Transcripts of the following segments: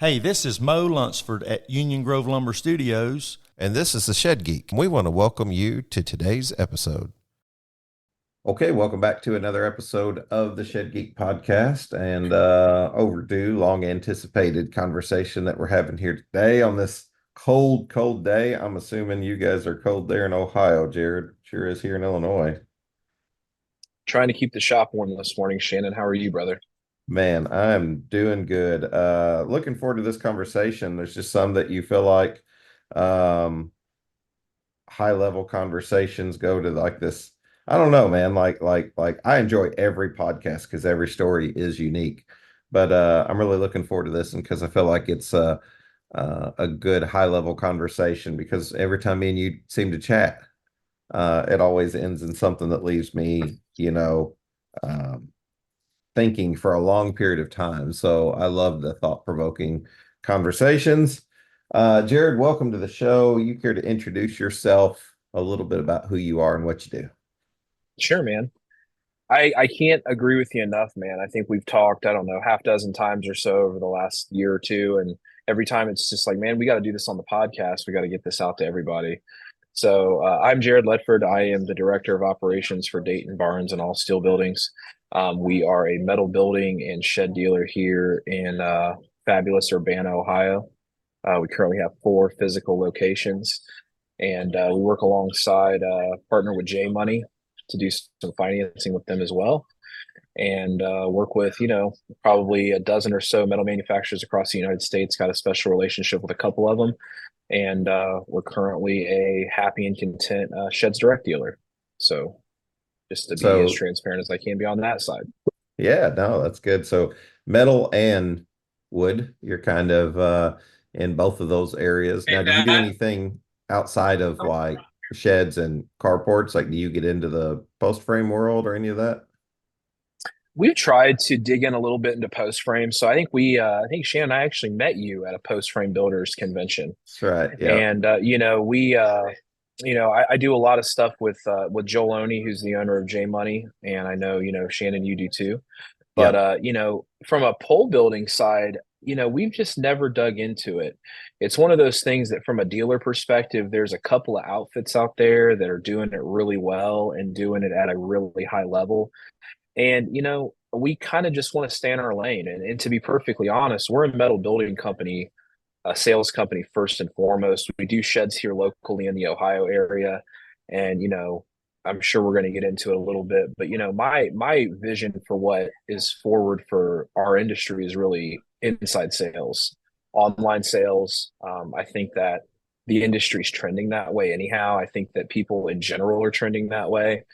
Hey, this is Mo Lunsford at Union Grove Lumber Studios. And this is the Shed Geek. We want to welcome you to today's episode. Okay, welcome back to another episode of the Shed Geek podcast and overdue, long anticipated conversation that we're having here today on this cold day. I'm assuming you guys are cold there in Ohio, Jared. Sure is here in Illinois. Trying to keep the shop warm this morning, Shannon. How are you, brother? Man, I'm doing good. Looking forward to this conversation. There's just some that you feel like um high level conversations go to like this. I don't know, man. Like I enjoy every podcast because every story is unique. But I'm really looking forward to this, and because I feel like it's a good high level conversation, because every time me and you seem to chat, it always ends in something that leaves me, um, thinking for a long period of time. So I love the thought-provoking conversations. Jared, welcome to the show. You care to introduce yourself, a little bit about who you are and what you do? Sure, man. I can't agree with you enough, man. I think we've talked, I don't know, half dozen times or so over the last year or two. And every time it's just like, man, we got to do this on the podcast. We got to get this out to everybody. So I'm Jared Ledford. I am the director of operations for Dayton Barns and All Steel Buildings. We are a metal building and shed dealer here in fabulous Urbana, Ohio. We currently have 4 physical locations, and we work alongside partner with J Money to do some financing with them as well, and work with probably a dozen or so metal manufacturers across the United States. Got a special relationship with a couple of them, and we're currently a happy and content sheds direct dealer. So just to be as transparent as I can be on that side. Yeah, no, that's good. So metal and wood, you're kind of in both of those areas. Now, do you do anything outside of like sheds and carports? Like, do you get into the post frame world or any of that? We've tried to dig in a little bit into post frame. So I think Shannon and I actually met you at a post frame builders convention. That's right. Yeah. And I do a lot of stuff with Joel Oney, who's the owner of J Money, and I know Shannon, you do too. But from a pole building side, we've just never dug into it. It's one of those things that from a dealer perspective, there's a couple of outfits out there that are doing it really well and doing it at a really high level. And we kind of just want to stay in our lane. And to be perfectly honest, we're a metal building company, a sales company first and foremost. We do sheds here locally in the Ohio area, and I'm sure we're going to get into it a little bit. But my vision for what is forward for our industry is really inside sales, online sales. I think that the industry's trending that way anyhow. I think that people in general are trending that way.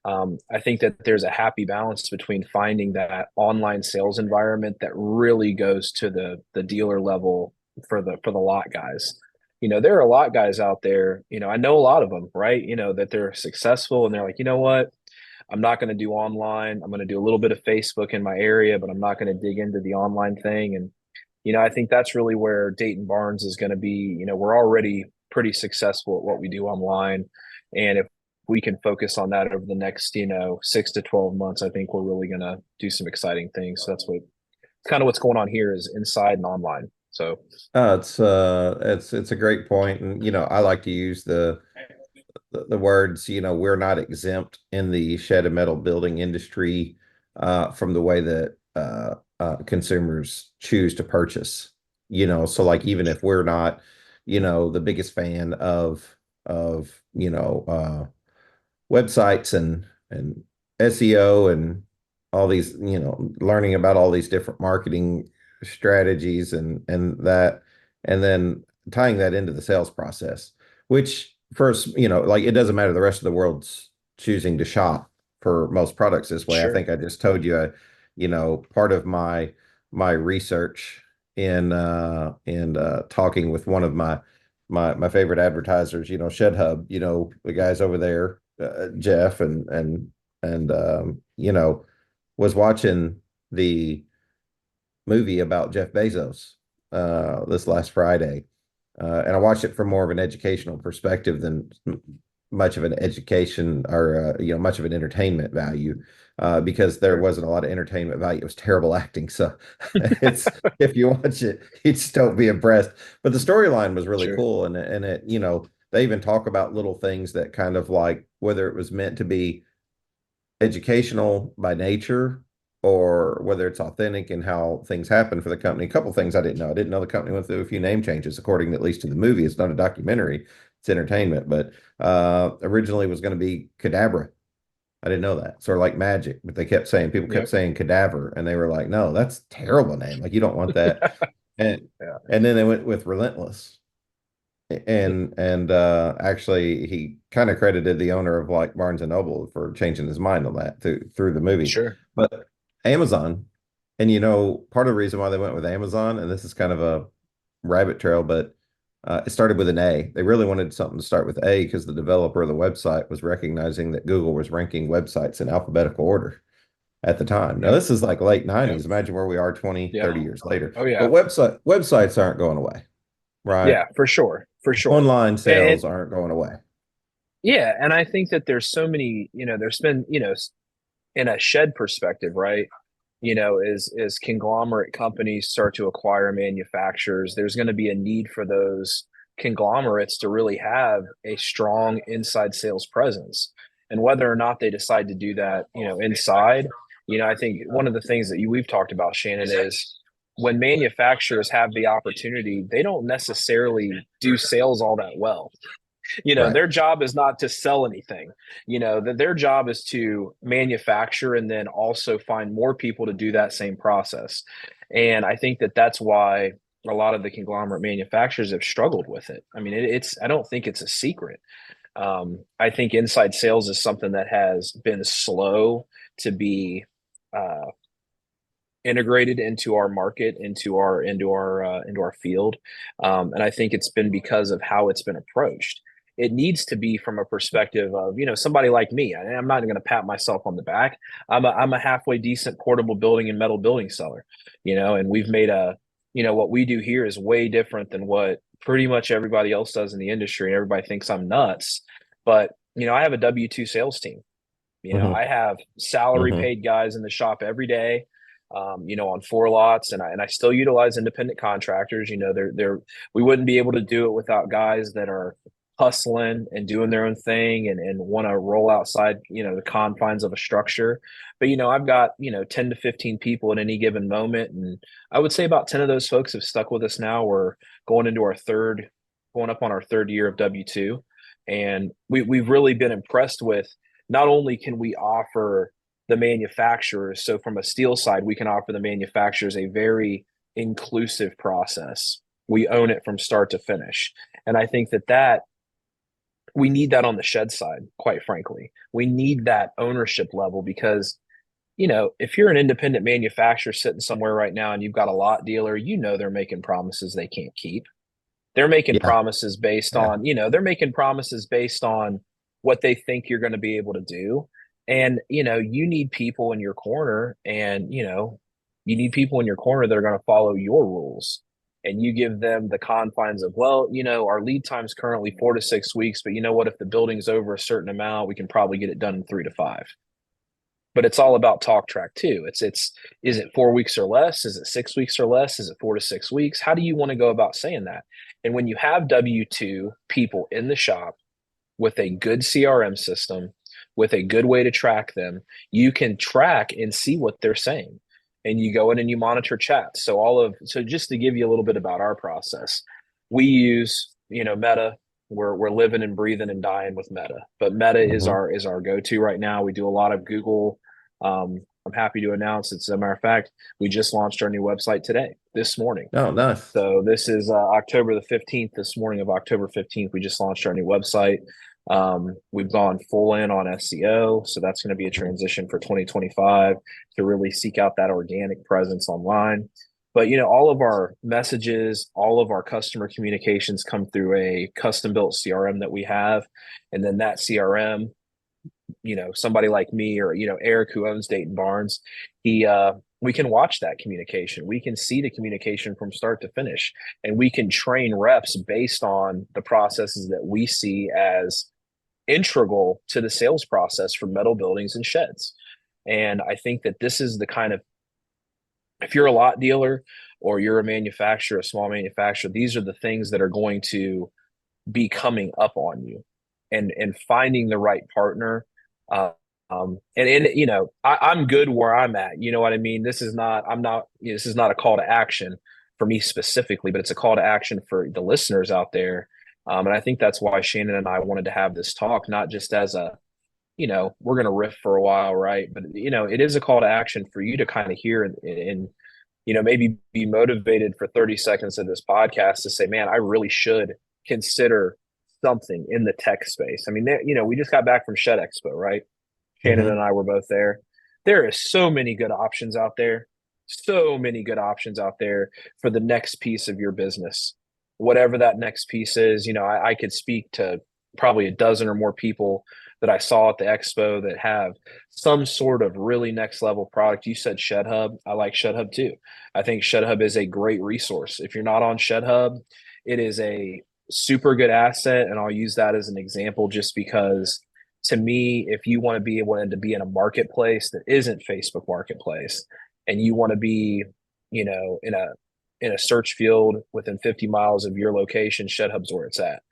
I think that there's a happy balance between finding that online sales environment that really goes to the dealer level for the lot guys. There are a lot guys out there, I know a lot of them, right? That they're successful and they're like, you know what? I'm not going to do online. I'm going to do a little bit of Facebook in my area, but I'm not going to dig into the online thing. And, I think that's really where Dayton Barns is going to be. We're already pretty successful at what we do online. And if we can focus on that over the next, 6 to 12 months, I think we're really going to do some exciting things. So that's kind of what's going on here is inside and online. So it's a great point. And I like to use the words, we're not exempt in the shed and metal building industry from the way that consumers choose to purchase. So like, even if we're not the biggest fan of websites and SEO and all these, learning about all these different marketing strategies and that, and then tying that into the sales process, which first, like, it doesn't matter. The rest of the world's choosing to shop for most products this way. Sure. I think I just told you, part of my research in talking with one of my favorite advertisers, ShedHub, the guys over there, Jeff and was watching the movie about Jeff Bezos this last Friday. And I watched it from more of an educational perspective than much of an education or much of an entertainment value because there Sure. wasn't a lot of entertainment value. It was terrible acting. So it's if you watch it, you just don't be impressed. But the storyline was really Sure. cool, and it they even talk about little things that kind of like whether it was meant to be educational by nature or whether it's authentic in how things happen for the company. A couple things I didn't know. I didn't know the company went through a few name changes, according at least to the movie. It's not a documentary, it's entertainment, but originally was going to be Cadabra. I didn't know that. Sort of like magic, but people kept Yep. saying cadaver, and they were like, no, that's a terrible name. Like you don't want that. And Yeah. and then they went with Relentless and actually he kind of credited the owner of like Barnes and Noble for changing his mind on that through the movie. Sure. But Amazon, and part of the reason why they went with Amazon, and this is kind of a rabbit trail, but it started with an A. They really wanted something to start with A because the developer of the website was recognizing that Google was ranking websites in alphabetical order at the time. Now Yep. this is like late Yep. 90s. Imagine where we are 20, Yeah. 30 years later. Oh But yeah. websites aren't going away, right? Yeah, for sure. For sure. Online And sales aren't going away. yeah, and I think that there's so many, there's been, in a shed perspective, right? As conglomerate companies start to acquire manufacturers, there's going to be a need for those conglomerates to really have a strong inside sales presence. And whether or not they decide to do that, inside, I think one of the things that we've talked about, Shannon, is when manufacturers have the opportunity, they don't necessarily do sales all that well. Right. Their job is not to sell anything. That their job is to manufacture and then also find more people to do that same process. And I think that that's why a lot of the conglomerate manufacturers have struggled with it. I mean, I don't think it's a secret. I think inside sales is something that has been slow to be uh, integrated into our market, into our field, and I think it's been because of how it's been approached. It needs to be from a perspective of somebody like me. I'm not going to pat myself on the back. I'm a halfway decent portable building and metal building seller, and we've made what we do here is way different than what pretty much everybody else does in the industry, and everybody thinks I'm nuts. But I have a W-2 sales team. Hmm. I have salary Hmm. paid guys in the shop every day, on four lots, and I still utilize independent contractors. We wouldn't be able to do it without guys that are hustling and doing their own thing and want to roll outside, the confines of a structure. But I've got 10 to 15 people at any given moment, and I would say about 10 of those folks have stuck with us now. We're going up on our third year of W-2, and we've really been impressed with not only can we offer the manufacturers, so from a steel side, we can offer the manufacturers a very inclusive process. We own it from start to finish. And I think that we need that on the shed side, quite frankly. We need that ownership level because, if you're an independent manufacturer sitting somewhere right now and you've got a lot dealer, they're making promises they can't keep. They're making Yeah. promises based Yeah. on, they're making promises based on what they think you're going to be able to do. And, you need people in your corner and, you need people in your corner that are going to follow your rules. And you give them the confines of, well, our lead time is currently 4 to 6 weeks, but you know what? If the building's over a certain amount, we can probably get it done in 3 to 5. But it's all about talk track too. It's is it 4 weeks or less? Is it 6 weeks or less? Is it 4 to 6 weeks? How do you want to go about saying that? And when you have W-2 people in the shop with a good CRM system, with a good way to track them, you can track and see what they're saying. And you go in and you monitor chats. So just to give you a little bit about our process, we use, Meta. We're living and breathing and dying with Meta, but Meta is Hmm. our go-to right now. We do a lot of Google. I'm happy to announce, it's a matter of fact, we just launched our new website today, this morning. Oh, nice. So this is October the 15th. This morning of October 15th, we just launched our new website. We've gone full in on SEO. So that's going to be a transition for 2025 to really seek out that organic presence online. But, all of our messages, all of our customer communications come through a custom built CRM that we have. And then that CRM, somebody like me or, Eric, who owns Dayton Barnes, we can watch that communication. We can see the communication from start to finish, and we can train reps based on the processes that we see as integral to the sales process for metal buildings and sheds. And I think that this is the kind of, if you're a lot dealer or you're a manufacturer, a small manufacturer, these are the things that are going to be coming up on you, and finding the right partner. And you know, I'm good where I'm at. You know what I mean? This is not, I'm not, you know, this is not a call to action for me specifically, but it's a call to action for the listeners out there. And I think that's why Shannon and I wanted to have this talk, not just as a, you know, we're going to riff for a while, right? But, you know, it is a call to action for you to kind of hear and, you know, maybe be motivated for 30 seconds of this podcast to say, man, I really should consider something in the tech space. I mean, you know, we just got back from Shed Expo, right? Shannon and I were both there. There is so many good options out there, so many good options out there for the next piece of your business, whatever that next piece is. You know, I could speak to probably a dozen or more people that I saw at the expo that have some sort of really next level product. You said ShedHub. I like ShedHub too. I think ShedHub is a great resource. If you're not on ShedHub, it is a super good asset. And I'll use that as an example just because, to me, if you want to be able to be in a marketplace that isn't Facebook Marketplace, and you want to be, you know, in a search field within 50 miles of your location, ShedHub's where it's at.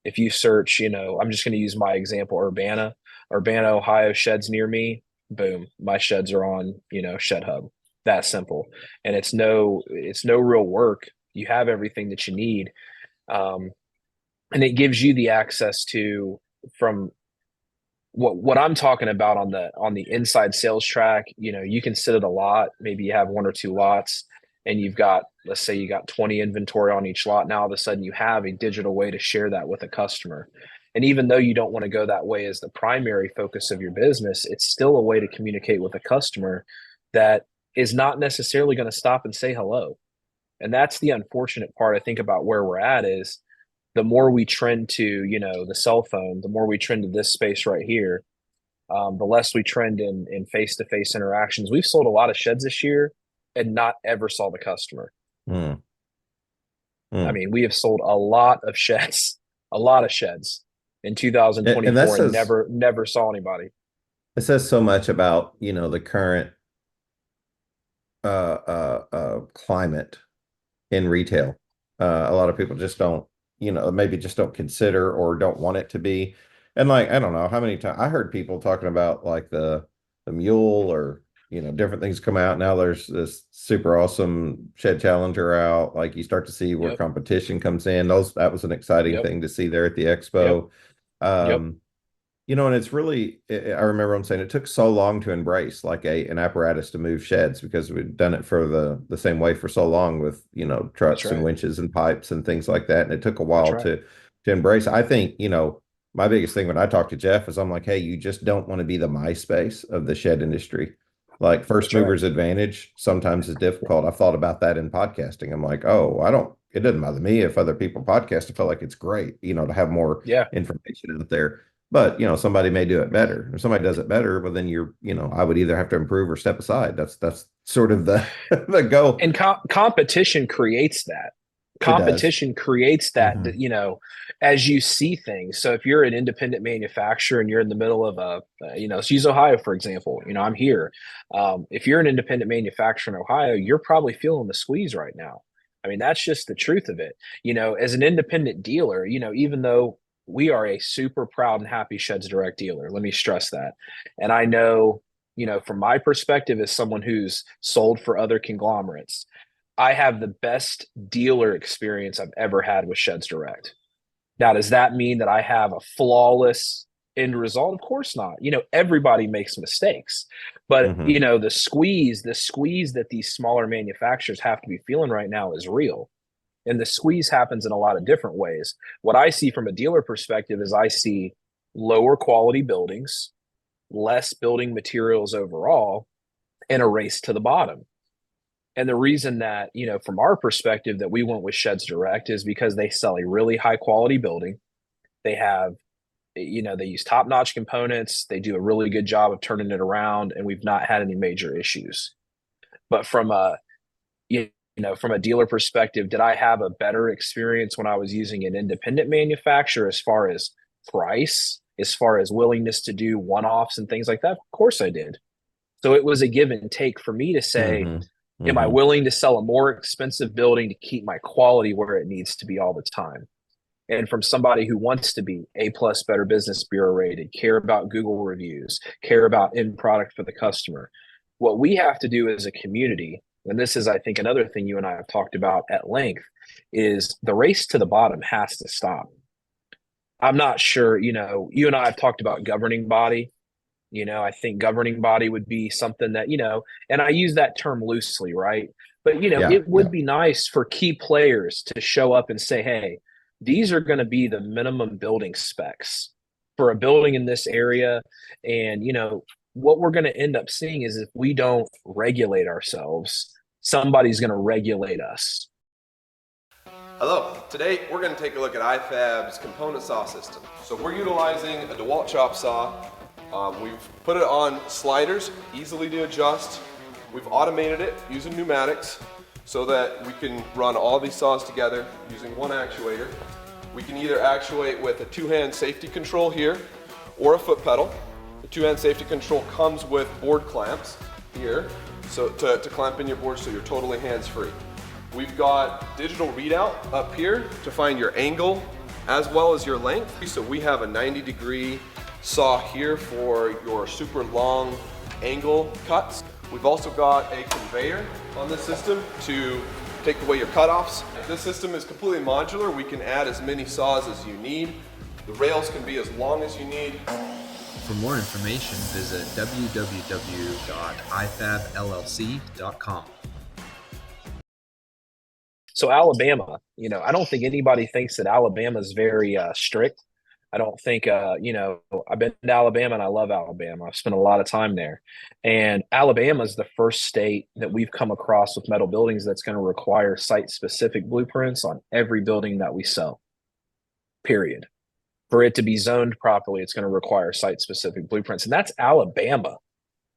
If you search, you know, I'm just going to use my example, Urbana, Ohio, sheds near me, boom, my sheds are on, you know, ShedHub. That simple. And it's no real work. You have everything that you need. And it gives you the access to, from what I'm talking about on the inside sales track. You know, you can sit at a lot, maybe you have one or two lots, and you've got, let's say you got 20 inventory on each lot. Now all of a sudden you have a digital way to share that with a customer. And even though you don't want to go that way as the primary focus of your business, it's still a way to communicate with a customer that is not necessarily going to stop and say hello. And that's the unfortunate part, I think, about where we're at is, the more we trend to, you know, the cell phone, the more we trend to this space right here, the less we trend in face-to-face interactions. We've sold a lot of sheds this year and not ever saw the customer. I mean, we have sold a lot of sheds in 2024 and never saw anybody. It says so much about, you know, the current climate in retail. A lot of people just don't, you know, maybe just don't consider or don't want it to be. And like, I don't know how many times I heard people talking about like the mule, or, you know, different things come out. Now there's this super awesome Shed Challenger out. Like, you start to see where competition comes in. That was an exciting thing to see there at the expo. You know, and it's really, I remember them saying it took so long to embrace like an apparatus to move sheds, because we'd done it for the same way for so long with, you know, trucks and winches and pipes and things like that. And it took a while to embrace. I think, you know, my biggest thing when I talk to Jeff is I'm like, hey, you just don't want to be the MySpace of the shed industry. Like, first mover's advantage sometimes is difficult. I've thought about that in podcasting. I'm like, oh, it doesn't bother me if other people podcast. I feel like it's great, you know, to have more information out there. But, you know, somebody may do it better. If somebody does it better, well, then you know, I would either have to improve or step aside. That's sort of the goal. And competition creates that. Competition creates that, you know, as you see things. So if you're an independent manufacturer and you're in the middle of you know, let's use Ohio, for example. You know, I'm here. If you're an independent manufacturer in Ohio, you're probably feeling the squeeze right now. I mean, that's just the truth of it. You know, as an independent dealer, you know, even though we are a super proud and happy Sheds Direct dealer, let me stress that. And I know, you know, from my perspective as someone who's sold for other conglomerates, I have the best dealer experience I've ever had with Sheds Direct. Now, does that mean that I have a flawless end result? Of course not. You know, everybody makes mistakes, but you know, the squeeze that these smaller manufacturers have to be feeling right now is real. And the squeeze happens in a lot of different ways. What I see from a dealer perspective is I see lower quality buildings, less building materials overall, and a race to the bottom. And the reason that, you know, from our perspective that we went with Sheds Direct is because they sell a really high quality building. They have, you know, they use top-notch components. They do a really good job of turning it around, and we've not had any major issues. But from a, you know, from a dealer perspective, did I have a better experience when I was using an independent manufacturer as far as price as far as willingness to do one-offs and things like that? Of course I did. So it was a give and take for me to say, am I willing to sell a more expensive building to keep my quality where it needs to be all the time? And from somebody who wants to be A plus Better Business Bureau rated, care about Google reviews, care about end product for the customer, what we have to do as a community, and this is, I think, another thing you and I have talked about at length, is the race to the bottom has to stop. I'm not sure, you and I have talked about governing body. I think governing body would be something that, and I use that term loosely, right? But, it would be nice for key players to show up and say, hey, these are going to be the minimum building specs for a building in this area. And, what we're going to end up seeing is if we don't regulate ourselves, somebody's going to regulate us. Hello, today we're going to take a look at iFab's component saw system. So we're utilizing a DeWalt chop saw. We've put it on sliders, easily to adjust. We've automated it using pneumatics so that we can run all these saws together using one actuator. We can either actuate with a two-hand safety control here or a foot pedal. The two-hand safety control comes with board clamps here, so to clamp in your board so you're totally hands-free. We've got digital readout up here to find your angle as well as your length. So we have a 90-degree saw here for your super long angle cuts. We've also got a conveyor on this system to take away your cutoffs. This system is completely modular. We can add as many saws as you need. The rails can be as long as you need. For more information, visit www.ifabllc.com. So Alabama, I don't think anybody thinks that Alabama is very strict. I don't think, I've been to Alabama and I love Alabama. I've spent a lot of time there. And Alabama is the first state that we've come across with metal buildings that's going to require site-specific blueprints on every building that we sell, period. For it to be zoned properly, it's going to require site-specific blueprints. And that's Alabama.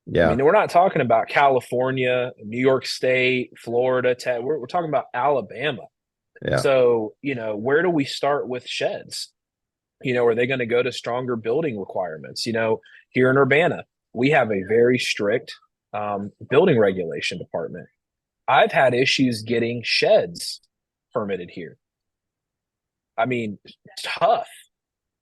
Yeah. I mean, we're not talking about California, New York State, Florida. We're talking about Alabama. Yeah. So, where do we start with sheds? Are they going to go to stronger building requirements? Here in Urbana, we have a very strict building regulation department. I've had issues getting sheds permitted here. I mean, tough,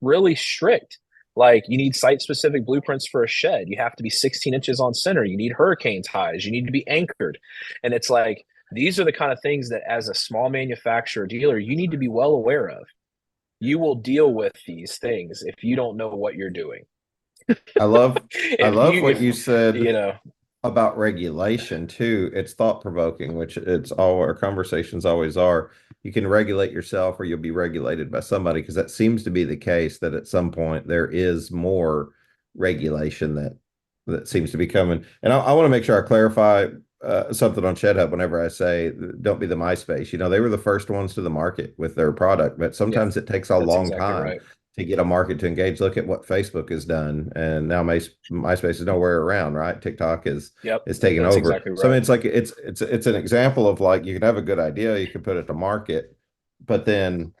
really strict. Like, you need site-specific blueprints for a shed. You have to be 16 inches on center. You need hurricane ties. You need to be anchored. And it's like, these are the kind of things that as a small manufacturer dealer, you need to be well aware of. You will deal with these things if you don't know what you're doing. I love what you said, about regulation too. It's thought-provoking, which it's all our conversations always are. You can regulate yourself or you'll be regulated by somebody, because that seems to be the case, that at some point there is more regulation that seems to be coming. And I want to make sure I clarify something on ShedHub whenever I say don't be the MySpace. They were the first ones to the market with their product, but sometimes it takes a long time to get a market to engage. Look at what Facebook has done, and now MySpace is nowhere around, right? TikTok is taking over. Exactly right. So I mean, it's like it's an example of, like, you can have a good idea, you can put it to market, but then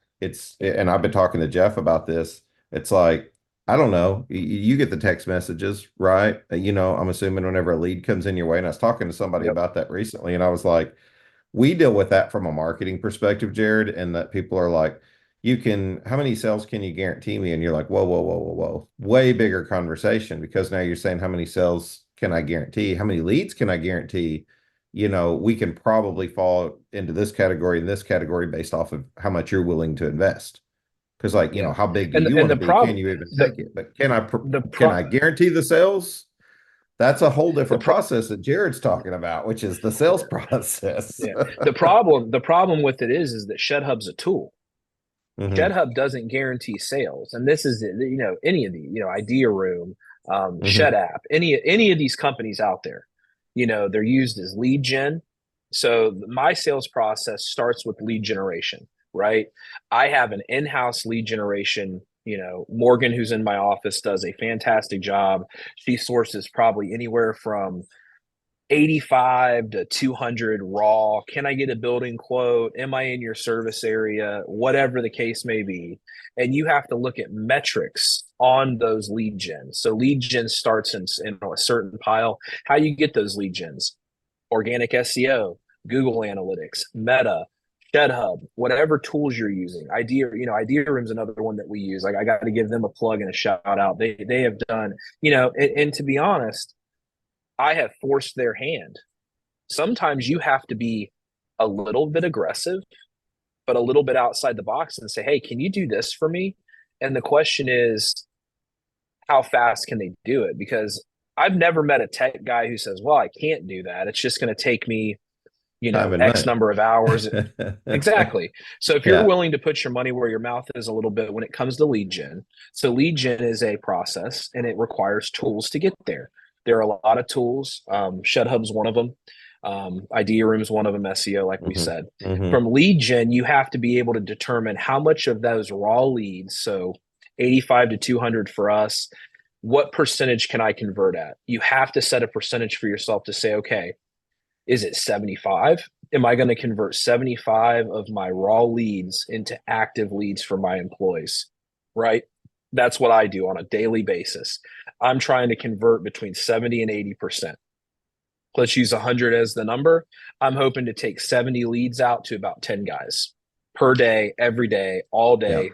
and I've been talking to Jeff about this. It's like, I don't know, you get the text messages, right? I'm assuming whenever a lead comes in your way, and I was talking to somebody about that recently, and I was like, we deal with that from a marketing perspective, Jared, and that people are like, how many sales can you guarantee me? And you're like, whoa, way bigger conversation, because now you're saying, how many sales can I guarantee? How many leads can I guarantee? We can probably fall into this category and this category based off of how much you're willing to invest. Because, how big do you want to be? Can you even take it? But can I guarantee the sales? That's a whole different process that Jared's talking about, which is the sales process. The problem with it is that ShedHub's a tool. ShedHub doesn't guarantee sales, and this is any of the Idea Room, ShedApp, any of these companies out there, they're used as lead gen. So my sales process starts with lead generation, right? I have an in-house lead generation. Morgan, who's in my office, does a fantastic job. She sources probably anywhere from 85 to 200 raw. Can I get a building quote? Am I in your service area? Whatever the case may be. And you have to look at metrics on those lead gens. So lead gen starts in a certain pile. How you get those lead gens? Organic SEO, Google Analytics, Meta, ShedHub, whatever tools you're using. Idea Room's another one that we use. Like, I got to give them a plug and a shout out. They have done, and to be honest, I have forced their hand. Sometimes you have to be a little bit aggressive, but a little bit outside the box and say, hey, can you do this for me? And the question is, how fast can they do it? Because I've never met a tech guy who says, well, I can't do that. It's just going to take me, X number of hours. Exactly. So if you're willing to put your money where your mouth is a little bit when it comes to lead gen. So lead gen is a process and it requires tools to get there. There are a lot of tools. ShedHub's one of them. Idea Room's one of them, SEO, like we said. From lead gen, you have to be able to determine how much of those raw leads, so 85 to 200 for us, what percentage can I convert at? You have to set a percentage for yourself to say, okay, is it 75? Am I going to convert 75 of my raw leads into active leads for my employees? Right? That's what I do on a daily basis. I'm trying to convert between 70 and 80%. Let's use 100 as the number. I'm hoping to take 70 leads out to about 10 guys per day, every day, all day,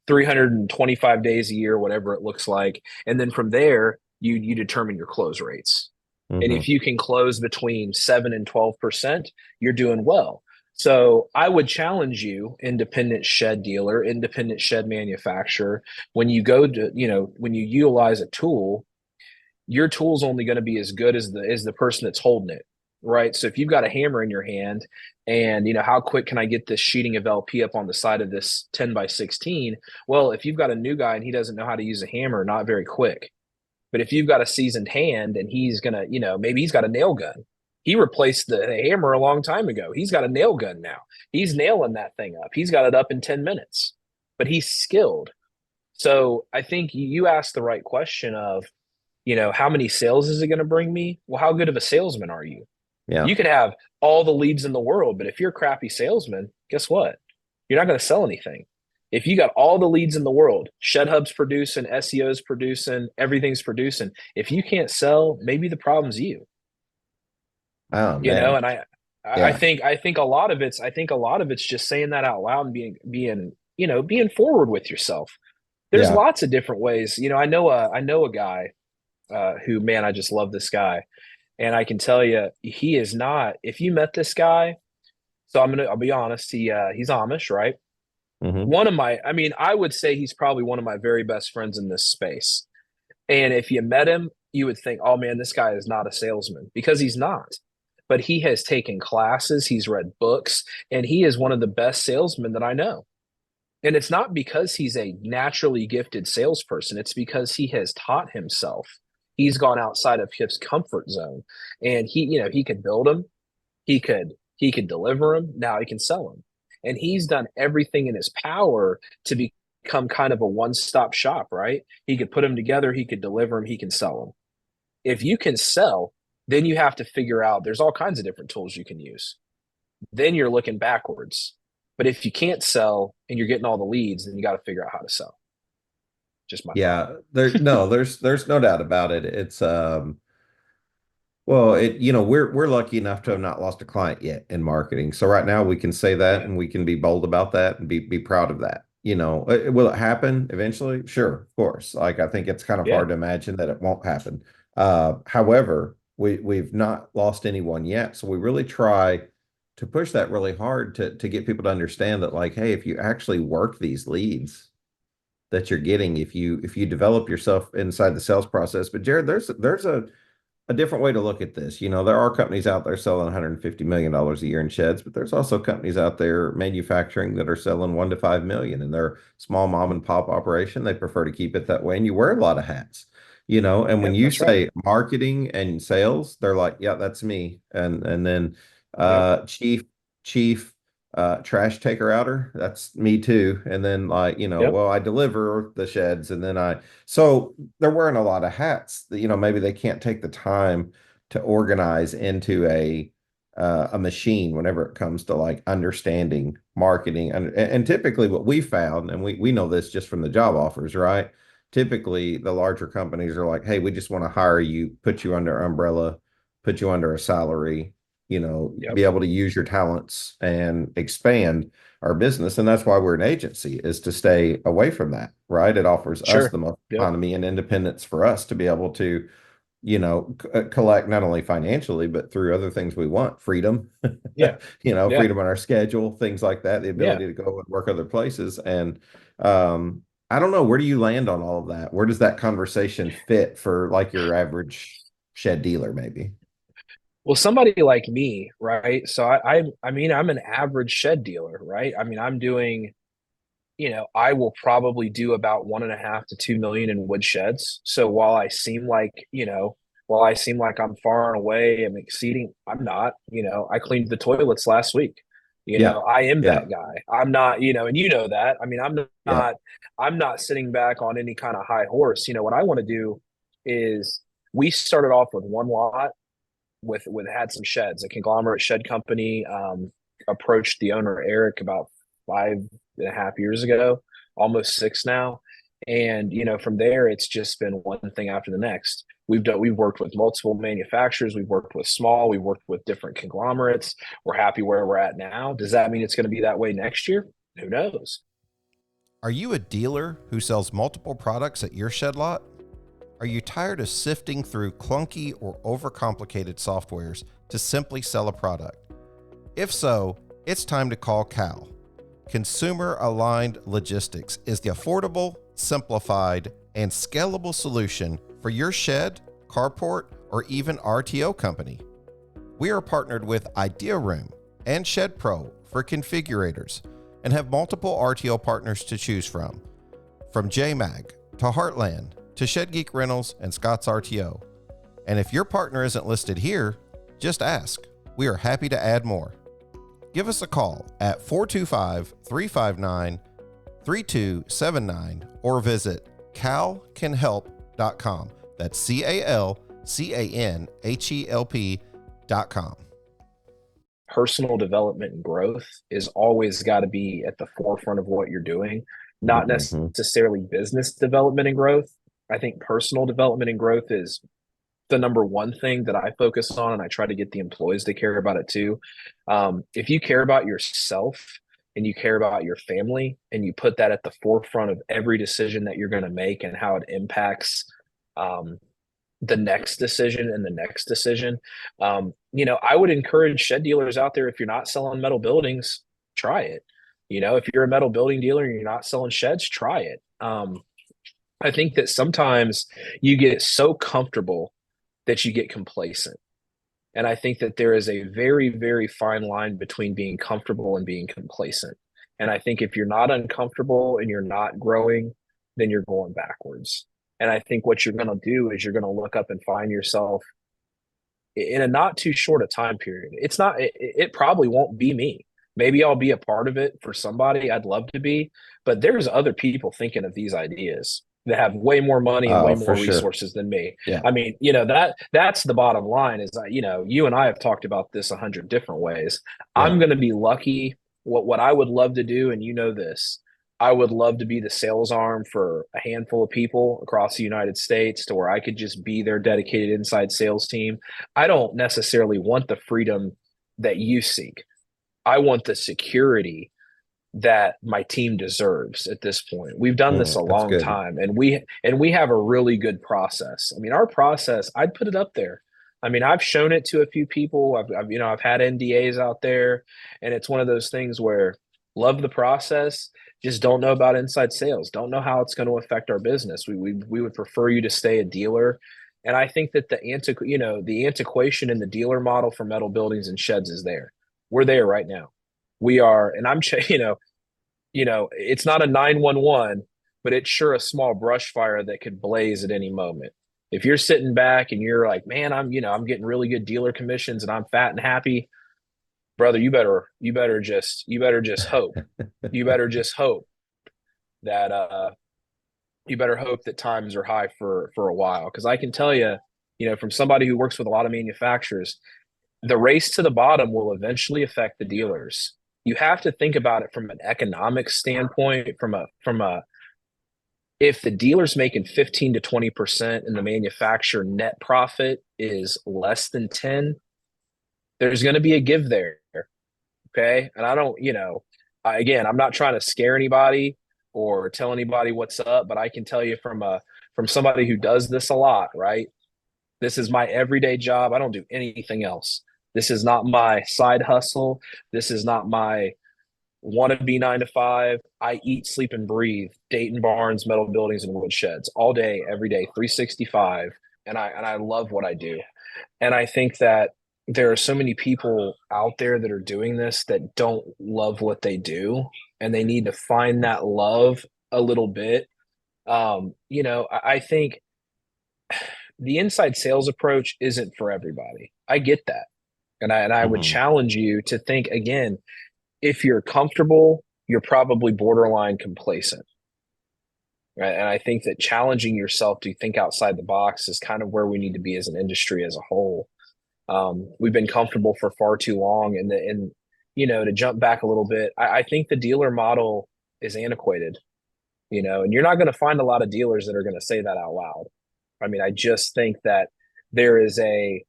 325 days a year, whatever it looks like. And then from there, you determine your close rates. And if you can close between 7 and 12%, you're doing well. So I would challenge you, independent shed dealer, independent shed manufacturer, when you go to, when you utilize a tool, your tool's only going to be as good as the person that's holding it, right? So if you've got a hammer in your hand and, how quick can I get this sheeting of LP up on the side of this 10 by 16? Well, if you've got a new guy and he doesn't know how to use a hammer, not very quick. But if you've got a seasoned hand and he's going to, maybe he's got a nail gun. He replaced the hammer a long time ago. He's got a nail gun now. He's nailing that thing up. He's got it up in 10 minutes, but he's skilled. So I think you asked the right question of, how many sales is it going to bring me? Well, how good of a salesman are you? Yeah. You could have all the leads in the world, but if you're a crappy salesman, guess what? You're not going to sell anything. If you got all the leads in the world, ShedHub's producing, SEO's producing, everything's producing. If you can't sell, maybe the problem's you. Oh, man. And I think a lot of it's just saying that out loud and being forward with yourself. There's lots of different ways. I know a guy who, man, I just love this guy. And I can tell you, he is not, if you met this guy, so I'll be honest, he's Amish, right? I would say he's probably one of my very best friends in this space. And if you met him, you would think, oh man, this guy is not a salesman, because he's not. But he has taken classes, he's read books, and he is one of the best salesmen that I know. And it's not because he's a naturally gifted salesperson. It's because he has taught himself. He's gone outside of his comfort zone, and he could build them. He could deliver them. Now he can sell them. And he's done everything in his power to become kind of a one-stop shop, right? He could put them together. He could deliver them. He can sell them. If you can sell, then you have to figure out there's all kinds of different tools you can use. Then you're looking backwards. But if you can't sell and you're getting all the leads, then you got to figure out how to sell. Just my thought. There's no doubt about it. It's we're lucky enough to have not lost a client yet in marketing. So right now we can say that and we can be bold about that and be proud of that. Will it happen eventually? Sure, of course. Like, I think it's kind of hard to imagine that it won't happen. However, we've not lost anyone yet. So we really try to push that really hard to get people to understand that, like, hey, if you actually work these leads that you're getting, if you develop yourself inside the sales process. But Jared, there's a different way to look at this. There are companies out there selling $150 million a year in sheds, but there's also companies out there manufacturing that are selling 1 to 5 million, and they're small mom and pop operation. They prefer to keep it that way. And you wear a lot of hats, and when you say marketing and sales, they're like, yeah, that's me. And then chief trash taker outer, that's me too. And then well, I deliver the sheds, and then so they're wearing a lot of hats that, maybe they can't take the time to organize into a machine whenever it comes to like understanding marketing. And typically what we found, and we know this just from the job offers, right? typically the larger companies are like, hey, we just want to hire you, put you under umbrella, put you under a salary, Yep. be able to use your talents and expand our business. And that's why we're an agency, is to stay away from that, right? It offers us Sure. the most Yep. autonomy and independence for us to be able to, collect not only financially, but through other things we want, freedom, Yeah. Yeah. freedom on our schedule, things like that, the Yeah. ability to go and work other places. And I don't know, where do you land on all of that? Where does that conversation fit for like your average shed dealer, maybe? Well, somebody like me, right? So I mean, I'm an average shed dealer, right? I mean, I'm doing, I will probably do about 1.5 to 2 million in wood sheds. So while I seem like I'm far and away, I'm exceeding, I'm not. I cleaned the toilets last week. Yeah. I am Yeah. that guy. I'm not, and you know that. I mean, Yeah. I'm not sitting back on any kind of high horse. What I want to do is, we started off with one lot with had some sheds. A conglomerate shed company approached the owner, Eric, about 5.5 years ago, almost 6 now. And from there, it's just been one thing after the next. We've worked with multiple manufacturers, we've worked with small, we've worked with different conglomerates. We're happy where we're at now. Does that mean it's going to be that way next year? Who knows? Are you a dealer who sells multiple products at your shed lot? Are you tired of sifting through clunky or overcomplicated softwares to simply sell a product? If so, it's time to call Cal. Consumer Aligned Logistics is the affordable, simplified, and scalable solution for your shed, carport, or even RTO company. We are partnered with Idea Room and Shed Pro for configurators and have multiple RTO partners to choose from JMag to Heartland to Shed Geek Rentals and Scott's RTO. And if your partner isn't listed here, just ask. We are happy to add more. Give us a call at 425-359-3279 or visit calcanhelp.com. That's CALCANHELP.com. Personal development and growth is always got to be at the forefront of what you're doing, not necessarily business development and growth. I think personal development and growth is the number one thing that I focus on, and I try to get the employees to care about it too. If you care about yourself and you care about your family and you put that at the forefront of every decision that you're going to make and how it impacts the next decision and the next decision, I would encourage shed dealers out there, if you're not selling metal buildings, try it. If you're a metal building dealer and you're not selling sheds, try it. I think that sometimes you get so comfortable that you get complacent. And I think that there is a very, very fine line between being comfortable and being complacent. And I think if you're not uncomfortable and you're not growing, then you're going backwards. And I think what you're going to do is you're going to look up and find yourself in a not too short a time period. It probably won't be me. Maybe I'll be a part of it for somebody. I'd love to be, but there's other people thinking of these ideas that have way more money and way more resources than me. Yeah. I mean, that's the bottom line is, you and I have talked about this 100 different ways. Yeah. I'm going to be lucky. What I would love to do, and this, I would love to be the sales arm for a handful of people across the United States to where I could just be their dedicated inside sales team. I don't necessarily want the freedom that you seek. I want the security that my team deserves at this point. We've done this a long time, and we have a really good process. I mean, our process, I'd put it up there. I mean, I've shown it to a few people. I've had NDAs out there, and it's one of those things where love the process, just don't know about inside sales, don't know how it's going to affect our business. We would prefer you to stay a dealer. And I think that the antiquation in the dealer model for metal buildings and sheds is there. We're there right now. We are, and I'm, it's not a 911, but it's sure a small brush fire that could blaze at any moment. If you're sitting back and you're like, man, I'm getting really good dealer commissions and I'm fat and happy, brother, you better just hope. You better just hope that, times are high for a while. Cause I can tell you, from somebody who works with a lot of manufacturers, the race to the bottom will eventually affect the dealers. You have to think about it from an economic standpoint, from a If the dealer's making 15 to 20% and the manufacturer net profit is less than 10, there's going to be a give there. Okay. And I don't, again, I'm not trying to scare anybody or tell anybody what's up, but I can tell you from somebody who does this a lot, right? This is my everyday job. I don't do anything else. This is not my side hustle. This is not my wannabe 9 to 5. I eat, sleep, and breathe Dayton barns, metal buildings, and wood sheds all day, every day, 365. And I love what I do. And I think that there are so many people out there that are doing this that don't love what they do, and they need to find that love a little bit. I think the inside sales approach isn't for everybody. I get that. And I would challenge you to think again, if you're comfortable, you're probably borderline complacent. Right? And I think that challenging yourself to think outside the box is kind of where we need to be as an industry as a whole. We've been comfortable for far too long. And to jump back a little bit, I think the dealer model is antiquated, and you're not going to find a lot of dealers that are going to say that out loud. I mean, I just think that there is a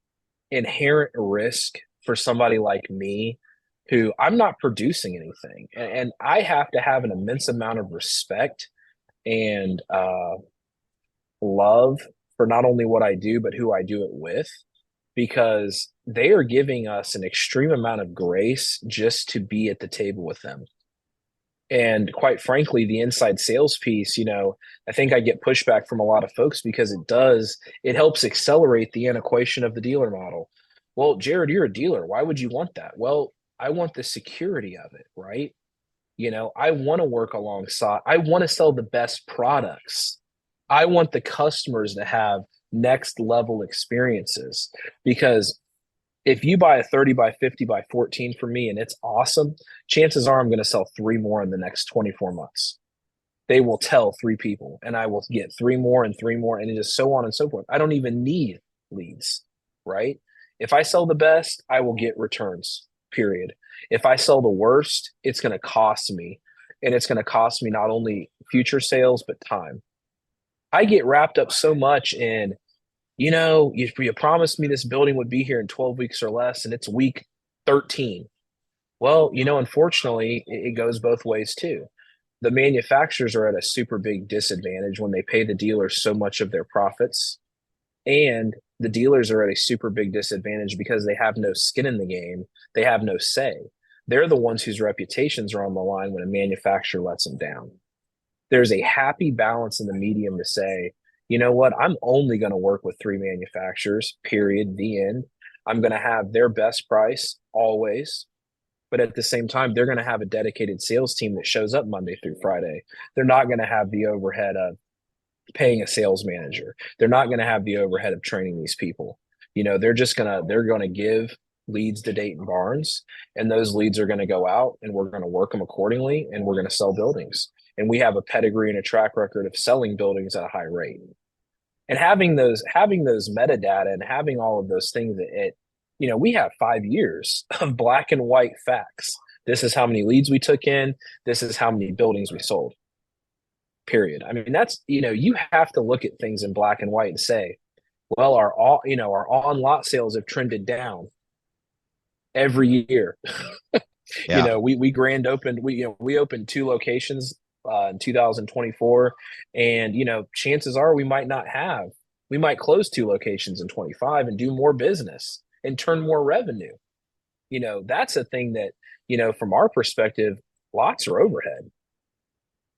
inherent risk for somebody like me who I'm not producing anything. And I have to have an immense amount of respect and love for not only what I do, but who I do it with, because they are giving us an extreme amount of grace just to be at the table with them. And quite frankly, the inside sales piece, I think I get pushback from a lot of folks because it helps accelerate the antiquation of the dealer model. Well, Jared, you're a dealer. Why would you want that? Well, I want the security of it, right? I want to work alongside. I want to sell the best products. I want the customers to have next level experiences, because if you buy a 30 by 50 by 14 from me and it's awesome, chances are I'm going to sell 3 more in the next 24 months. They will tell 3 people and I will get 3 more and 3 more, and it is so on and so forth. I don't even need leads, right? If I sell the best, I will get returns, period. If I sell the worst, it's going to cost me, and it's going to cost me not only future sales, but time. I get wrapped up so much in, you promised me this building would be here in 12 weeks or less, and it's week 13. Well, unfortunately, it goes both ways too. The manufacturers are at a super big disadvantage when they pay the dealers so much of their profits, and the dealers are at a super big disadvantage because they have no skin in the game. They have no say. They're the ones whose reputations are on the line when a manufacturer lets them down. There's a happy balance in the medium to say, you know what, I'm only going to work with 3 manufacturers, period, the end. I'm going to have their best price always. But at the same time, they're going to have a dedicated sales team that shows up Monday through Friday. They're not going to have the overhead of paying a sales manager. They're not going to have the overhead of training these people. They're going to give leads to Dayton Barnes, and those leads are going to go out, and we're going to work them accordingly, and we're going to sell buildings. And we have a pedigree and a track record of selling buildings at a high rate. And having those metadata and having all of those things we have 5 years of black and white facts. This is how many leads we took in. This is how many buildings we sold. Period. I mean, that's, you have to look at things in black and white and say, well, our on lot sales have trended down every year. Yeah. We grand opened, we opened 2 locations in 2024, and chances are we might close 2 locations in 25 and do more business and turn more revenue. That's a thing that, from our perspective, lots are overhead.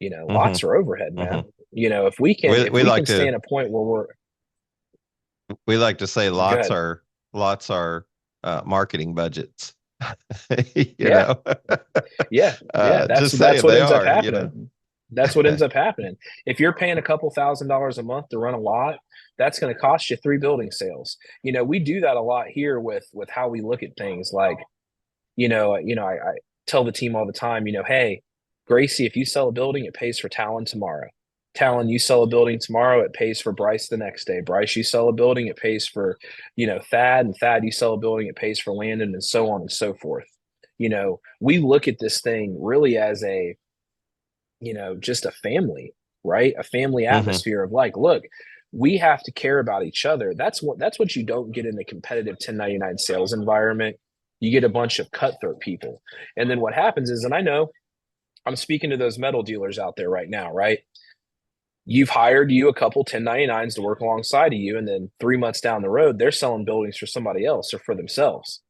Lots are overhead, man. If we can, stay in a point where we like to say lots are marketing budgets. Yeah. That's what ends up happening. That's what ends up happening. If you're paying a couple $1,000s a month to run a lot, that's going to cost you 3 building sales. We do that a lot here with how we look at things. Like, I tell the team all the time, hey, Gracie, if you sell a building, it pays for Talon tomorrow. Talon, you sell a building tomorrow, it pays for Bryce the next day. Bryce, you sell a building, it pays for, Thad, and Thad, you sell a building, it pays for Landon, and so on and so forth. We look at this thing really as just a family. right? A family atmosphere of like, look, we have to care about each other. That's what you don't get in the competitive 1099 sales environment. You get a bunch of cutthroat people. And then what happens is, and I know I'm speaking to those metal dealers out there right now, right? You've hired a couple 1099s to work alongside of you, and then 3 months down the road, they're selling buildings for somebody else or for themselves,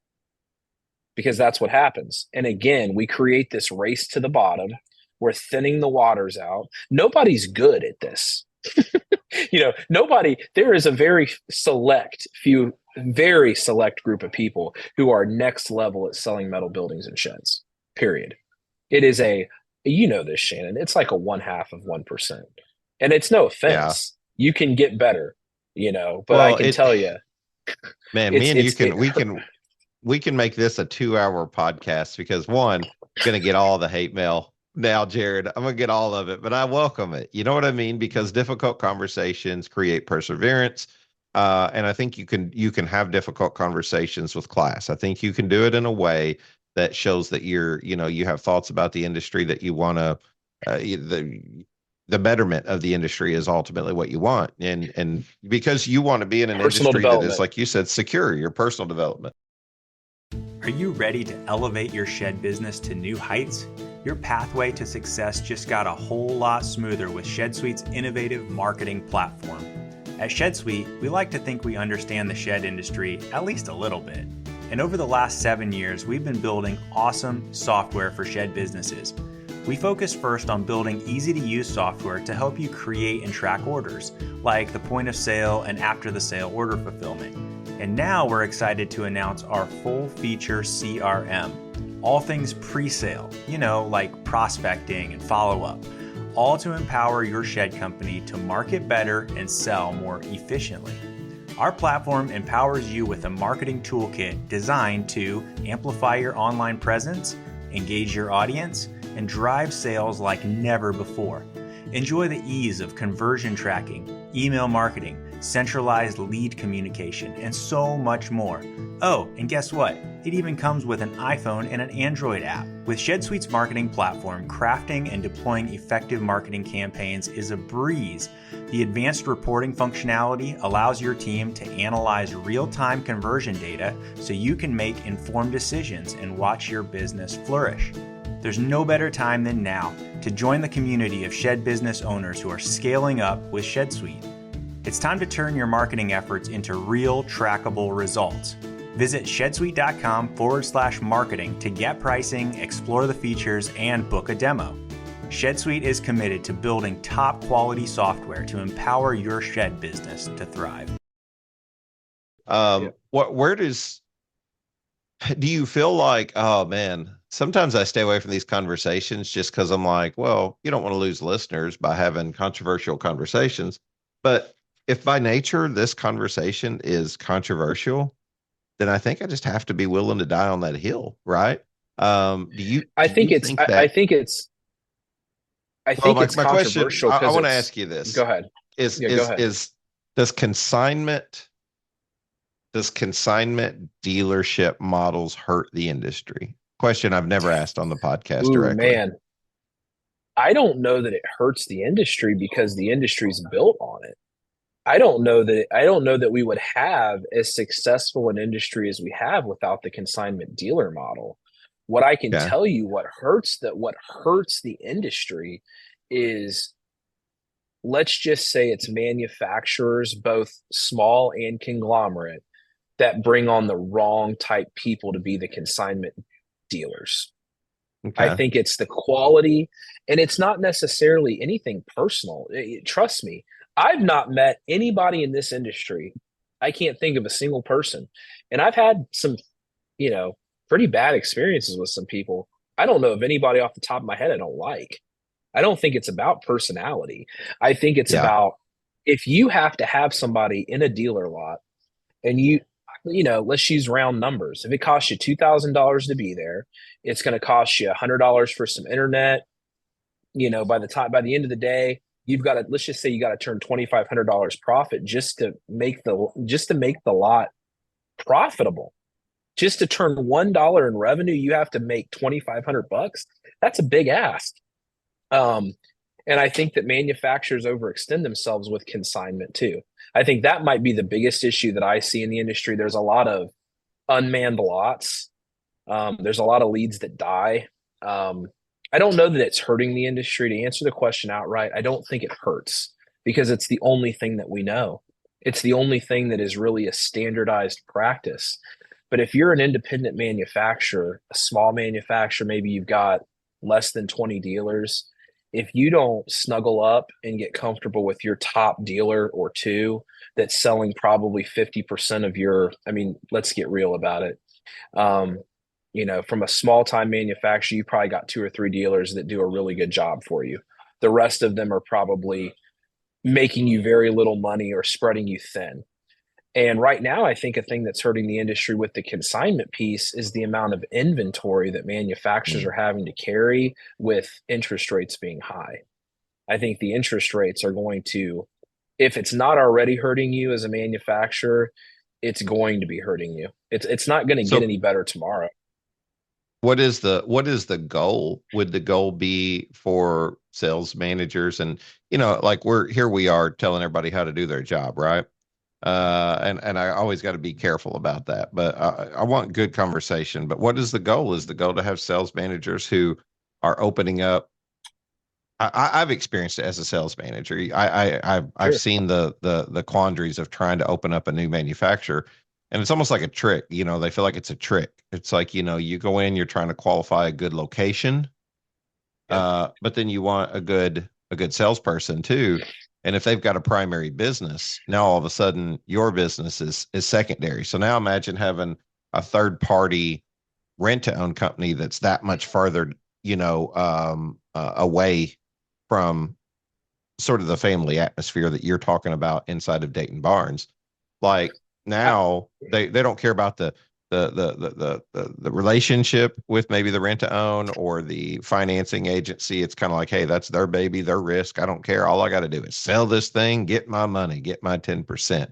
because that's what happens. And again, we create this race to the bottom. We're thinning the waters out. Nobody's good at this. There is a very select group of people who are next level at selling metal buildings and sheds, period. It is this, Shannon, it's like a 0.5%. And it's no offense. Yeah. You can get better, but I can tell you, man, me and you we can make this a 2-hour podcast, because one, I'm going to get all the hate mail now, Jared. I'm going to get all of it, but I welcome it. You know what I mean? Because difficult conversations create perseverance. And I think you can have difficult conversations with class. I think you can do it in a way that shows that you have thoughts about the industry, that you want to, the betterment of the industry is ultimately what you want. And because you want to be in an industry that is, like you said, secure, your personal development. Are you ready to elevate your shed business to new heights? Your pathway to success just got a whole lot smoother with ShedSuite's innovative marketing platform. At ShedSuite, we like to think we understand the shed industry at least a little bit. And over the last 7 years, we've been building awesome software for shed businesses. We focus first on building easy-to-use software to help you create and track orders, like the point of sale and after the sale order fulfillment. And now we're excited to announce our full-feature CRM, all things pre-sale, like prospecting and follow-up, all to empower your shed company to market better and sell more efficiently. Our platform empowers you with a marketing toolkit designed to amplify your online presence, engage your audience, and drive sales like never before. Enjoy the ease of conversion tracking, email marketing, centralized lead communication, and so much more. Oh, and guess what? It even comes with an iPhone and an Android app. With ShedSuite's marketing platform, crafting and deploying effective marketing campaigns is a breeze. The advanced reporting functionality allows your team to analyze real-time conversion data so you can make informed decisions and watch your business flourish. There's no better time than now to join the community of shed business owners who are scaling up with ShedSuite. It's time to turn your marketing efforts into real trackable results. Visit shedsuite.com/marketing to get pricing, explore the features, and book a demo. ShedSuite is committed to building top quality software to empower your shed business to thrive. Do you feel like, oh man, sometimes I stay away from these conversations just because I'm like, well, you don't want to lose listeners by having controversial conversations. But if by nature this conversation is controversial, then I think I just have to be willing to die on that hill, right? I think it's controversial. I want to ask you this. Go ahead. Does consignment dealership models hurt the industry? Question I've never asked on the podcast directly. Man, I don't know that it hurts the industry because the industry's built on it. I don't know that we would have as successful an industry as we have without the consignment dealer model. What I can tell you, what hurts the industry is, let's just say it's manufacturers, both small and conglomerate, that bring on the wrong type people to be the consignment dealers. Okay. I think it's the quality, and it's not necessarily anything personal. Trust me, I've not met anybody in this industry. I can't think of a single person. And I've had some, pretty bad experiences with some people. I don't know of anybody off the top of my head I don't like. I don't think it's about personality. I think it's about, if you have to have somebody in a dealer lot and let's use round numbers. If it costs you $2,000 to be there, it's going to cost you $100 for some internet. By the end of the day, let's just say you got to turn $2,500 profit just to make the lot profitable. Just to turn $1 in revenue, you have to make $2,500. That's a big ask. And And I think that manufacturers overextend themselves with consignment too. I think that might be the biggest issue that I see in the industry. There's a lot of unmanned lots. There's a lot of leads that die. I don't know that it's hurting the industry. To answer the question outright, I don't think it hurts because it's the only thing that we know. It's the only thing that is really a standardized practice. But if you're an independent manufacturer, a small manufacturer, maybe you've got less than 20 dealers, if you don't snuggle up and get comfortable with your top dealer or two that's selling probably 50% of your, I mean, let's get real about it. From a small time manufacturer, you probably got 2 or 3 dealers that do a really good job for you. The rest of them are probably making you very little money or spreading you thin. And right now, I think a thing that's hurting the industry with the consignment piece is the amount of inventory that manufacturers are having to carry with interest rates being high. I think the interest rates are going to, if it's not already hurting you as a manufacturer, it's going to be hurting you. It's not going to get any better tomorrow. What is the goal? Would the goal be for sales managers? And, like we are telling everybody how to do their job, right? And I always got to be careful about that, but I want good conversation. But what is the goal? Is the goal to have sales managers who are opening up? I've experienced it as a sales manager. I've seen the quandaries of trying to open up a new manufacturer, and it's almost like a trick. They feel like it's a trick. It's like, you go in, you're trying to qualify a good location, but then you want a good salesperson too. And if they've got a primary business, now all of a sudden your business is secondary. So now imagine having a third party rent to own company that's that much farther, away from sort of the family atmosphere that you're talking about inside of Dayton Barnes. Like now they don't care about the relationship with maybe the rent to own or the financing agency. It's kind of like, hey, that's their baby, their risk. I don't care. All I got to do is sell this thing, get my money, get my 10%.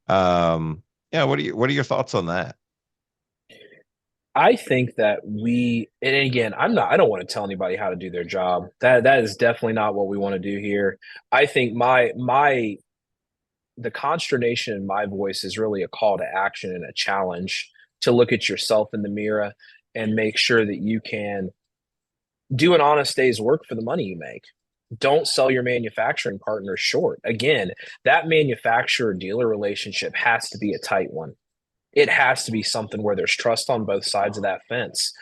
What are your thoughts on that? I think that and again, I don't want to tell anybody how to do their job. That is definitely not what we want to do here. I think the consternation in my voice is really a call to action and a challenge to look at yourself in the mirror and make sure that you can do an honest day's work for the money you make. Don't sell your manufacturing partner short. Again, that manufacturer-dealer relationship has to be a tight one. It has to be something where there's trust on both sides of that fence.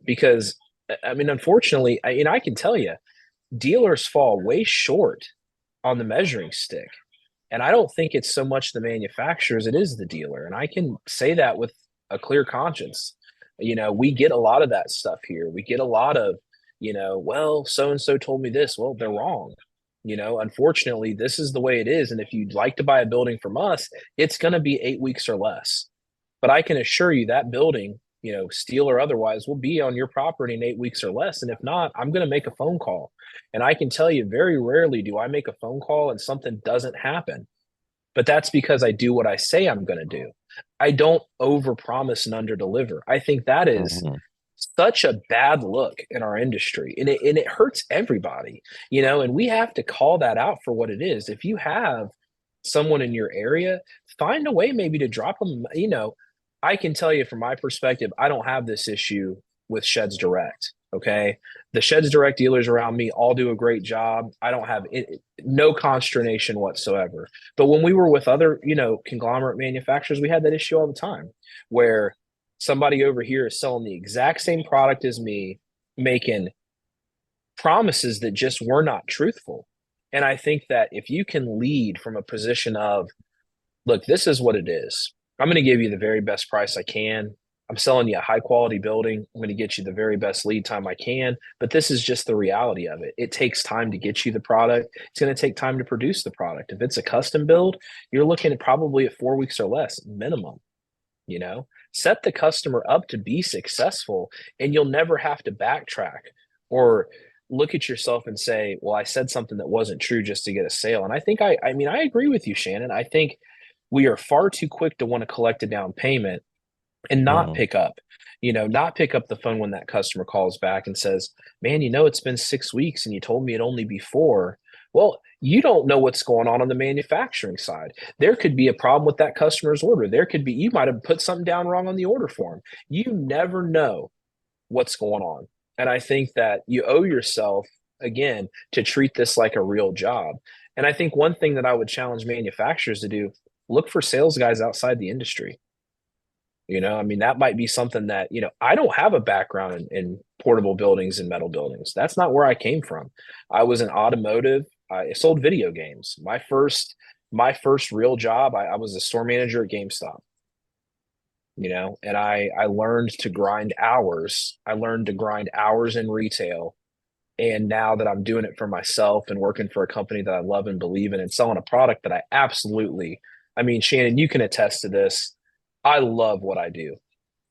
Because, unfortunately, I can tell you, dealers fall way short on the measuring stick. And I don't think it's so much the manufacturers, it is the dealer. And I can say that with a clear conscience. We get a lot of that stuff here. We get a lot of, well, so-and-so told me this. Well, they're wrong. Unfortunately, this is the way it is. And if you'd like to buy a building from us, it's going to be 8 weeks or less. But I can assure you that building, steel or otherwise, will be on your property in 8 weeks or less. And if not, I'm going to make a phone call. And I can tell you very rarely do I make a phone call and something doesn't happen. But that's because I do what I say I'm going to do. I don't overpromise and underdeliver. I think that is such a bad look in our industry, and it hurts everybody, and we have to call that out for what it is. If you have someone in your area, find a way maybe to drop them. I can tell you from my perspective, I don't have this issue with Sheds Direct. Okay. The Sheds Direct dealers around me all do a great job. I don't have no consternation whatsoever. But when we were with other, conglomerate manufacturers, we had that issue all the time where somebody over here is selling the exact same product as me, making promises that just were not truthful. And I think that if you can lead from a position of, look, this is what it is. I'm going to give you the very best price I can. I'm selling you a high quality building. I'm going to get you the very best lead time I can, but this is just the reality of it. It takes time to get you the product. It's going to take time to produce the product. If it's a custom build, you're looking at probably at 4 weeks or less minimum. Set the customer up to be successful, and you'll never have to backtrack or look at yourself and say, well, I said something that wasn't true just to get a sale. And I think I agree with you, Shannon. I think we are far too quick to want to collect a down payment and not pick up, Not pick up the phone when that customer calls back and says, man, it's been 6 weeks and you told me it'd only be 4. Well, you don't know what's going on the manufacturing side. There could be a problem with that customer's order. You might have put something down wrong on the order form. You never know what's going on. And I think that you owe yourself, again, to treat this like a real job. And I think one thing that I would challenge manufacturers to do, look for sales guys outside the industry. That might be something that, I don't have a background in portable buildings and metal buildings. That's not where I came from. I was in automotive. I sold video games. My first real job, I was a store manager at GameStop. And I learned to grind hours. I learned to grind hours in retail. And now that I'm doing it for myself and working for a company that I love and believe in and selling a product that I absolutely, Shannon, you can attest to this. I love what I do.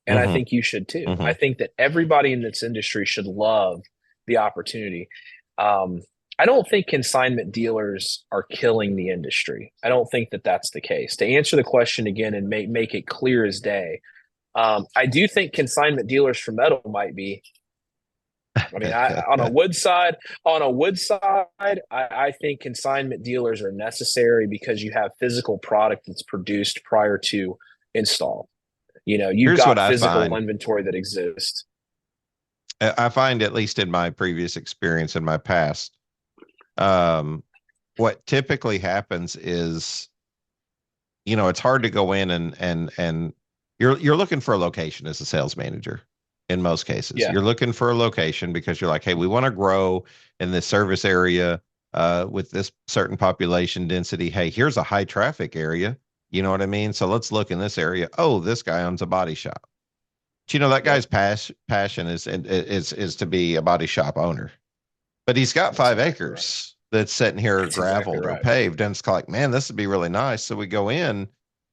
And I think you should too. I think that everybody in this industry should love the opportunity. I don't think consignment dealers are killing the industry. I don't think that that's the case. To answer the question again and make it clear as day, I do think consignment dealers for metal might be. On a wood side, I think consignment dealers are necessary because you have physical product that's produced prior to install. You've got physical inventory that exists. I find, at least in my previous experience in my past, what typically happens is, it's hard to go in and you're looking for a location as a sales manager. In most cases, you're looking for a location because you're like, hey, we want to grow in this service area with this certain population density. Hey, here's a high traffic area. You know what I mean? So let's look in this area. Oh, this guy owns a body shop. But that guy's passion is to be a body shop owner. But he's got 5 acres that's sitting here graveled or paved. And it's like, man, this would be really nice. So we go in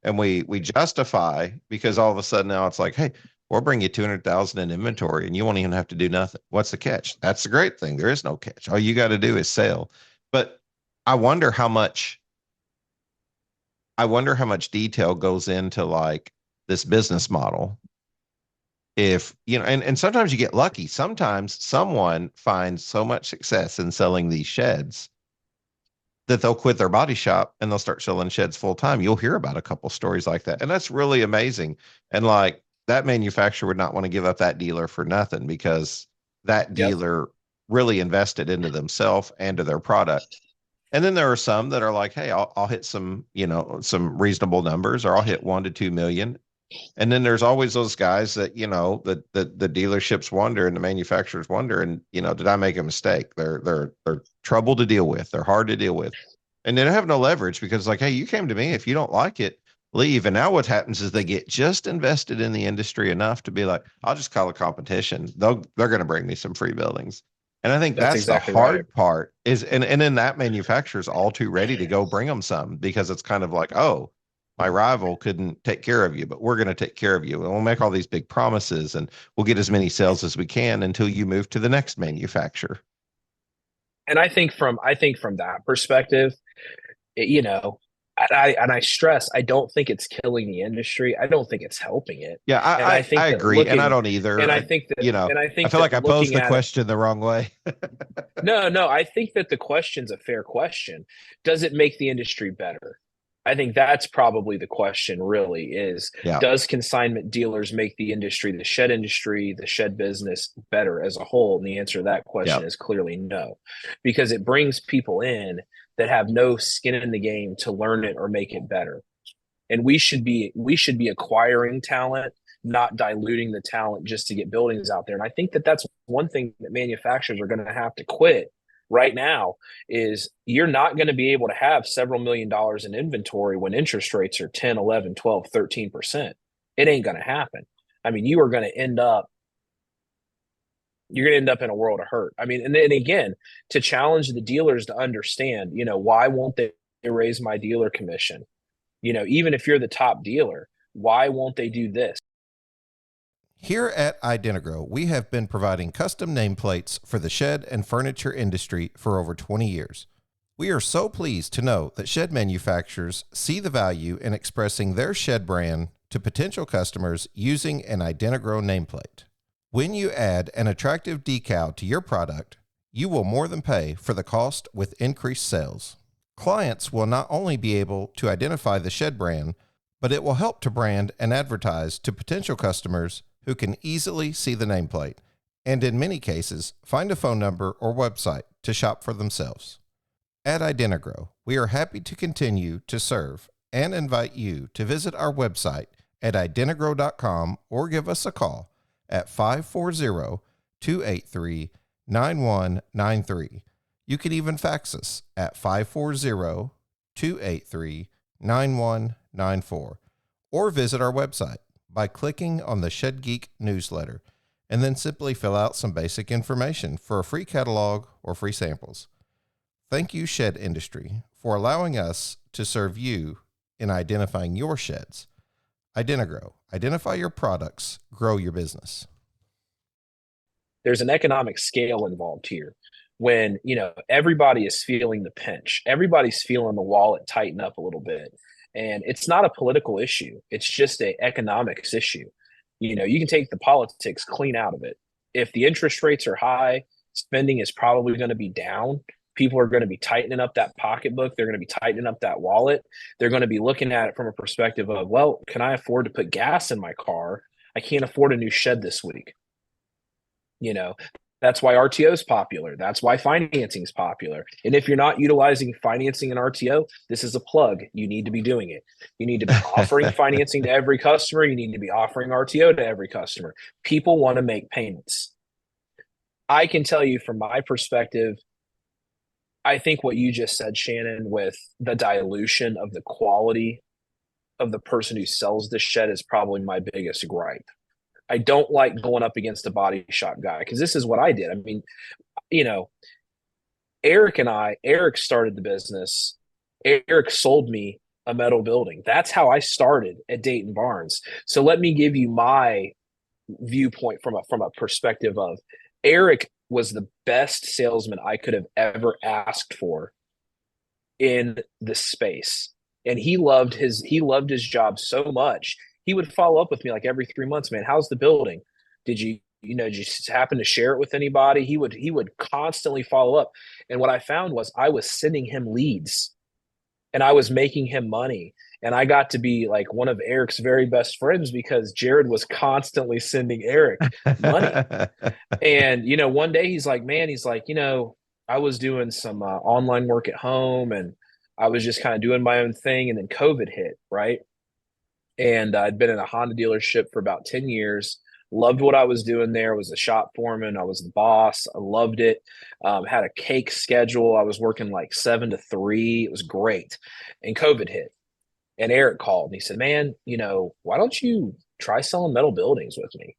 and we justify, because all of a sudden now it's like, hey, we'll bring you 200,000 in inventory and you won't even have to do nothing. What's the catch? That's the great thing. There is no catch. All you got to do is sell. But I wonder how much detail goes into like this business model. If, and sometimes you get lucky. Sometimes someone finds so much success in selling these sheds that they'll quit their body shop and they'll start selling sheds full time. You'll hear about a couple stories like that. And that's really amazing. And like, that manufacturer would not want to give up that dealer for nothing, because that dealer really invested into themselves and to their product. And then there are some that are like, hey, I'll hit some reasonable numbers, or I'll hit 1 to 2 million. And then there's always those guys that, the dealerships wonder and the manufacturers wonder, and, did I make a mistake? They're trouble to deal with. They're hard to deal with. And they don't have no leverage, because like, hey, you came to me. If you don't like it, leave. And now what happens is they get just invested in the industry enough to be like, I'll just call a competition. They're going to bring me some free buildings. And I think that's exactly the hard part is, and then that manufacturer's all too ready to go bring them some, because it's kind of like, oh, my rival couldn't take care of you, but we're going to take care of you. And we'll make all these big promises and we'll get as many sales as we can until you move to the next manufacturer. And I think from that perspective, I stress, I don't think it's killing the industry. I don't think it's helping it. Yeah, I agree. And I don't either. And I think that, I feel like I posed the question the wrong way. No, I think that the question's a fair question. Does it make the industry better? I think that's probably the question, really, is does consignment dealers make the industry, the shed business better as a whole? And the answer to that question is clearly no, because it brings people in that have no skin in the game to learn it or make it better. And we should be acquiring talent, not diluting the talent just to get buildings out there. And I think that that's one thing that manufacturers are going to have to quit right now, is you're not going to be able to have several $1 million in inventory when interest rates are 10, 11, 12, 13%. It ain't going to happen. You're going to end up in a world of hurt. And then again, to challenge the dealers to understand, why won't they raise my dealer commission? Even if you're the top dealer, why won't they do this? Here at Identigro, we have been providing custom nameplates for the shed and furniture industry for over 20 years. We are so pleased to know that shed manufacturers see the value in expressing their shed brand to potential customers using an Identigrow nameplate. When you add an attractive decal to your product, you will more than pay for the cost with increased sales. Clients will not only be able to identify the Shed brand, but it will help to brand and advertise to potential customers who can easily see the nameplate, and in many cases, find a phone number or website to shop for themselves. At Identigrow, we are happy to continue to serve and invite you to visit our website at identigrow.com or give us a call at 540-283-9193. You can even fax us at 540-283-9194 or visit our website by clicking on the Shed Geek newsletter and then simply fill out some basic information for a free catalog or free samples. Thank you, Shed Industry, for allowing us to serve you in identifying your sheds. Identigrow. Identify your products. Grow your business. There's an economic scale involved here. When, everybody is feeling the pinch, everybody's feeling the wallet tighten up a little bit. And it's not a political issue. It's just an economics issue. You can take the politics clean out of it. If the interest rates are high, spending is probably going to be down. People are going to be tightening up that pocketbook. They're going to be tightening up that wallet. They're going to be looking at it from a perspective of, well, can I afford to put gas in my car? I can't afford a new shed this week. That's why RTO is popular. That's why financing is popular. And if you're not utilizing financing and RTO, this is a plug. You need to be doing it. You need to be offering financing to every customer. You need to be offering RTO to every customer. People want to make payments. I can tell you from my perspective, I think what you just said, Shannon, with the dilution of the quality of the person who sells the shed is probably my biggest gripe. I don't like going up against a body shop guy because this is what I did. I mean, Eric started the business. Eric sold me a metal building. That's how I started at Dayton Barnes. So let me give you my viewpoint from a perspective of Eric was the best salesman I could have ever asked for in the space. And he loved his job so much. He would follow up with me like every 3 months, man, how's the building? Did you happen to share it with anybody? He would constantly follow up. And what I found was I was sending him leads and I was making him money. And I got to be like one of Eric's very best friends because Jared was constantly sending Eric money. And, one day he's like, I was doing some online work at home and I was just kind of doing my own thing. And then COVID hit, right? And I'd been in a Honda dealership for about 10 years. Loved what I was doing there. Was a shop foreman. I was the boss. I loved it. Had a cake schedule. I was working like 7 to 3. It was great. And COVID hit. And Eric called and he said, man, why don't you try selling metal buildings with me?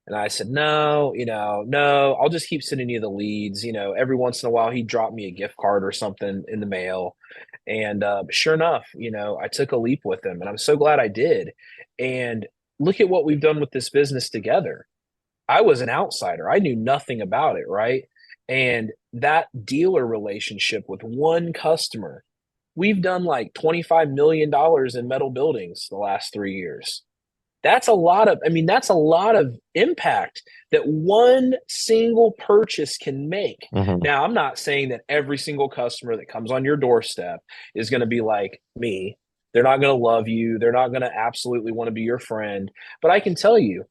And I said, no, I'll just keep sending you the leads. Every once in a while, he'd drop me a gift card or something in the mail. And sure enough, I took a leap with him and I'm so glad I did. And look at what we've done with this business together. I was an outsider. I knew nothing about it, right? And that dealer relationship with one customer, we've done like $25 million in metal buildings the last 3 years. That's a lot of impact that one single purchase can make. Mm-hmm. Now, I'm not saying that every single customer that comes on your doorstep is going to be like me. They're not going to love you. They're not going to absolutely want to be your friend. But I can tell you,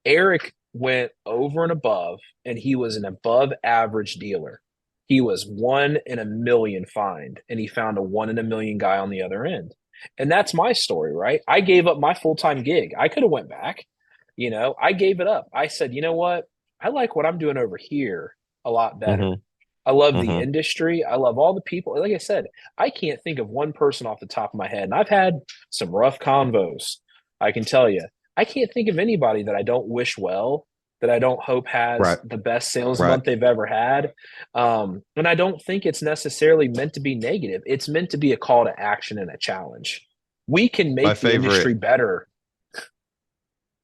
Eric went over and above, and he was an above average dealer. He was 1 in a million find, and he found a 1 in a million guy on the other end. And that's my story, right? I gave up my full-time gig. I could have went back. I gave it up. I said, you know what? I like what I'm doing over here a lot better. Mm-hmm. I love the industry. I love all the people. Like I said, I can't think of one person off the top of my head. And I've had some rough convos. I can tell you, I can't think of anybody that I don't wish well, that I don't hope has the best sales month they've ever had. And I don't think it's necessarily meant to be negative. It's meant to be a call to action and a challenge. We can make the industry better.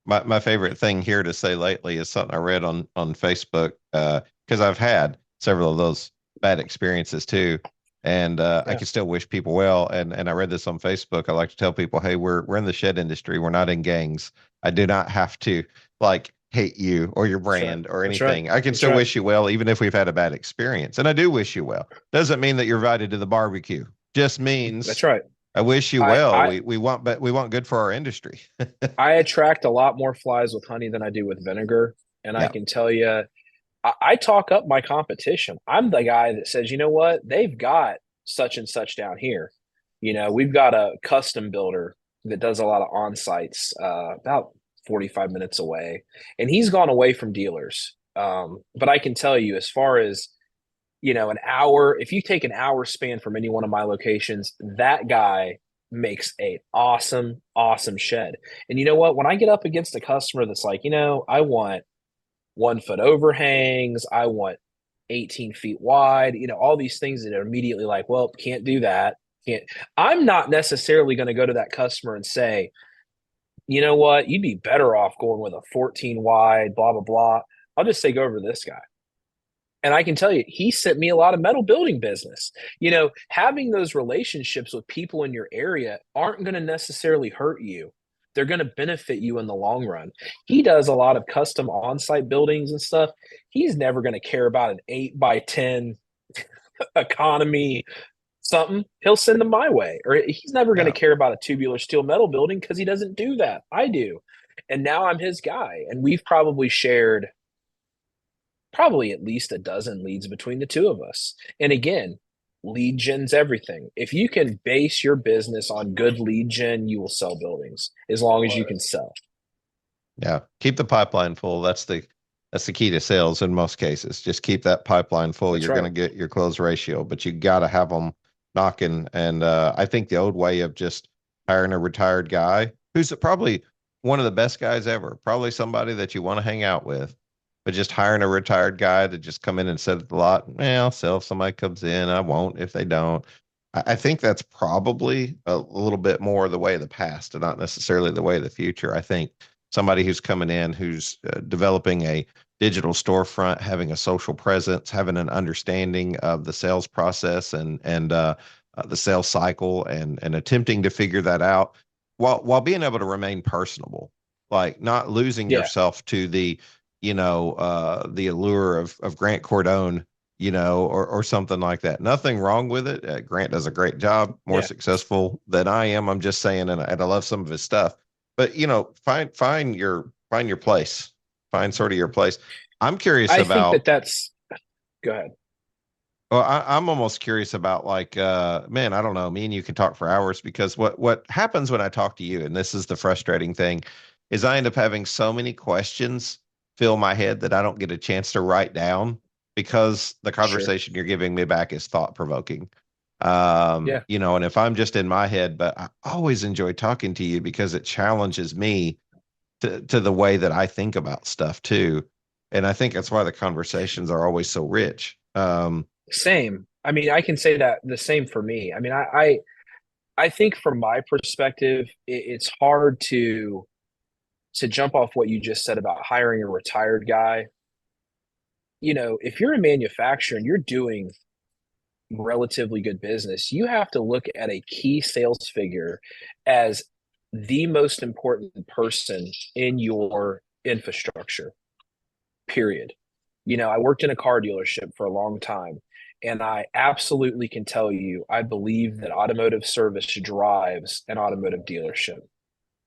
My favorite thing here to say lately is something I read on Facebook, because I've had several of those bad experiences too. And I can still wish people well. And I read this on Facebook. I like to tell people, hey, we're in the shed industry. We're not in gangs. I do not have to like hate you or your brand or anything. I can still wish you well, even if we've had a bad experience. And I do wish you well. Doesn't mean that you're invited to the barbecue. Just means that's right. I wish you well. We want, but we want good for our industry. I attract a lot more flies with honey than I do with vinegar. And I can tell you, I talk up my competition. I'm the guy that says, you know what? They've got such and such down here. You know, we've got a custom builder that does a lot of on-sites about 45 minutes away. And he's gone away from dealers. But I can tell you, as far as, you know, an hour, if you take an hour span from any one of my locations, that guy makes a awesome shed. And you know what? When I get up against a customer that's like, you know, I want 1 foot overhangs, I want 18 feet wide, you know, all these things that are immediately like, well, can't do that. Can't. I'm not necessarily going to go to that customer and say, you know what, you'd be better off going with a 14 wide, blah, blah, blah. I'll just say, go over to this guy. And I can tell you, he sent me a lot of metal building business. You know, having those relationships with people in your area aren't going to necessarily hurt you. They're going to benefit you in the long run. He does a lot of custom on-site buildings and stuff. He's never going to care about an 8x10 economy something. He'll send them my way. Or he's never going to care about a tubular steel metal building because he doesn't do that. I do. And now I'm his guy. And we've probably shared at least a dozen leads between the two of us. And again, lead gen's everything. If you can base your business on good lead gen, you will sell buildings as long as you can sell. Yeah. Keep the pipeline full. That's the key to sales in most cases. Just keep that pipeline full. You're going to get your close ratio, but you got to have them knocking. And I think the old way of just hiring a retired guy who's probably one of the best guys ever, probably somebody that you want to hang out with, but just hiring a retired guy to just come in and sit at the lot, I'll sell if somebody comes in. I won't if they don't. I think that's probably a little bit more the way of the past and not necessarily the way of the future. I think somebody who's coming in, who's developing a digital storefront, having a social presence, having an understanding of the sales process and the sales cycle and attempting to figure that out while being able to remain personable, like not losing yourself to the, the allure of Grant Cardone, or something like that. Nothing wrong with it. Grant does a great job, more successful than I am. I'm just saying, and I love some of his stuff, but find your place, find sort of your place. I'm curious about. I think that's. Go ahead. Well, I'm almost curious about man, I don't know. Me and you can talk for hours because what happens when I talk to you, and this is the frustrating thing, is I end up having so many questions fill my head that I don't get a chance to write down because the conversation you're giving me back is thought provoking. And if I'm just in my head, but I always enjoy talking to you because it challenges me to the way that I think about stuff too. And I think that's why the conversations are always so rich. Same. I mean, I can say that the same for me. I mean, I think from my perspective, it's hard to jump off what you just said about hiring a retired guy. If you're a manufacturer and you're doing relatively good business, you have to look at a key sales figure as the most important person in your infrastructure, period. I worked in a car dealership for a long time, and I absolutely can tell you, I believe that automotive service drives an automotive dealership.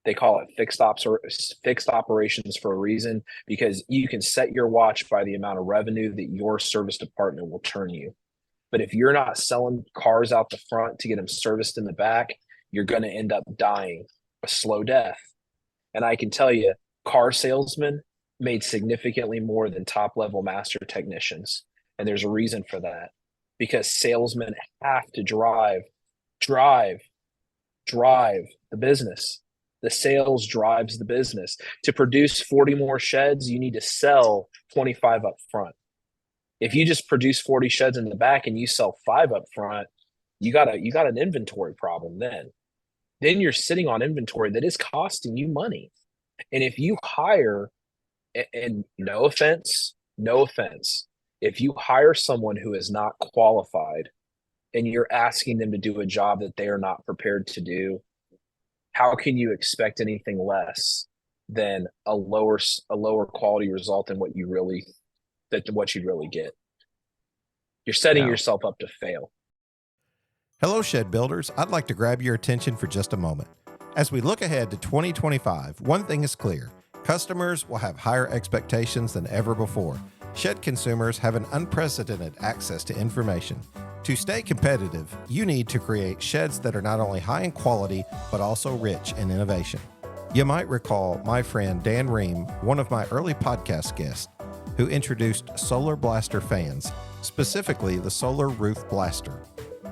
They call it fixed operations for a reason, because you can set your watch by the amount of revenue that your service department will turn you. But if you're not selling cars out the front to get them serviced in the back, you're going to end up dying a slow death. And I can tell you, car salesmen made significantly more than top-level master technicians. And there's a reason for that, because salesmen have to drive the business. The sales drives the business. To produce 40 more sheds, you need to sell 25 up front. If you just produce 40 sheds in the back and you sell 5 up front, you got an inventory problem then. Then you're sitting on inventory that is costing you money. And if you hire, and no offense, if you hire someone who is not qualified and you're asking them to do a job that they are not prepared to do, how can you expect anything less than a lower quality result than what you really get? You're setting yourself up to fail. Hello, shed builders. I'd like to grab your attention for just a moment. As we look ahead to 2025, one thing is clear. Customers will have higher expectations than ever before. Shed consumers have an unprecedented access to information. To stay competitive, you need to create sheds that are not only high in quality, but also rich in innovation. You might recall my friend Dan Ream, one of my early podcast guests, who introduced Solar Blaster fans, specifically the Solar Roof Blaster.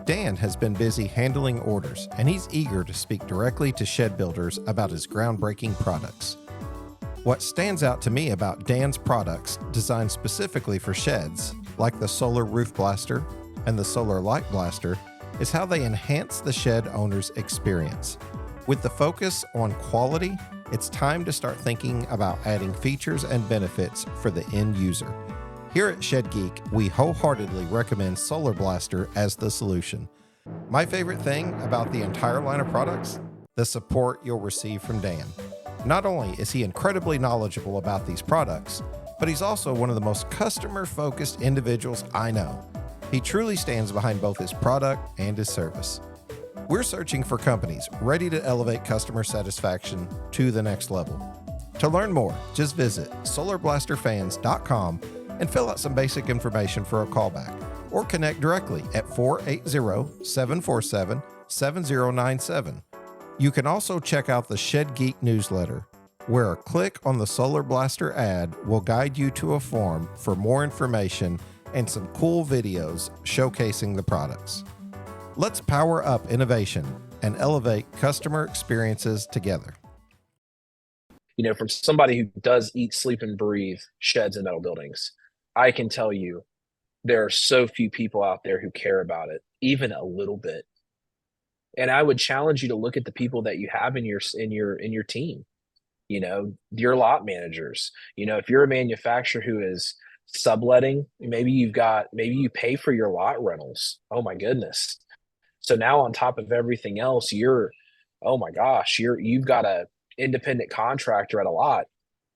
Dan has been busy handling orders, and he's eager to speak directly to shed builders about his groundbreaking products. What stands out to me about Dan's products designed specifically for sheds, like the Solar Roof Blaster and the Solar Light Blaster, is how they enhance the shed owner's experience. With the focus on quality, it's time to start thinking about adding features and benefits for the end user. Here at Shed Geek, we wholeheartedly recommend Solar Blaster as the solution. My favorite thing about the entire line of products? The support you'll receive from Dan. Not only is he incredibly knowledgeable about these products, but he's also one of the most customer-focused individuals I know. He truly stands behind both his product and his service. We're searching for companies ready to elevate customer satisfaction to the next level. To learn more, just visit solarblasterfans.com and fill out some basic information for a callback, or connect directly at 480-747-7097. You can also check out the Shed Geek newsletter, where a click on the Solar Blaster ad will guide you to a form for more information and some cool videos showcasing the products. Let's power up innovation and elevate customer experiences together. You know, from somebody who does eat, sleep, and breathe sheds and metal buildings, I can tell you there are so few people out there who care about it, even a little bit. And I would challenge you to look at the people that you have in your team. You know, your lot managers. You know, if you're a manufacturer who is subletting, maybe you pay for your lot rentals. Oh my goodness. So now on top of everything else, you've got a independent contractor at a lot.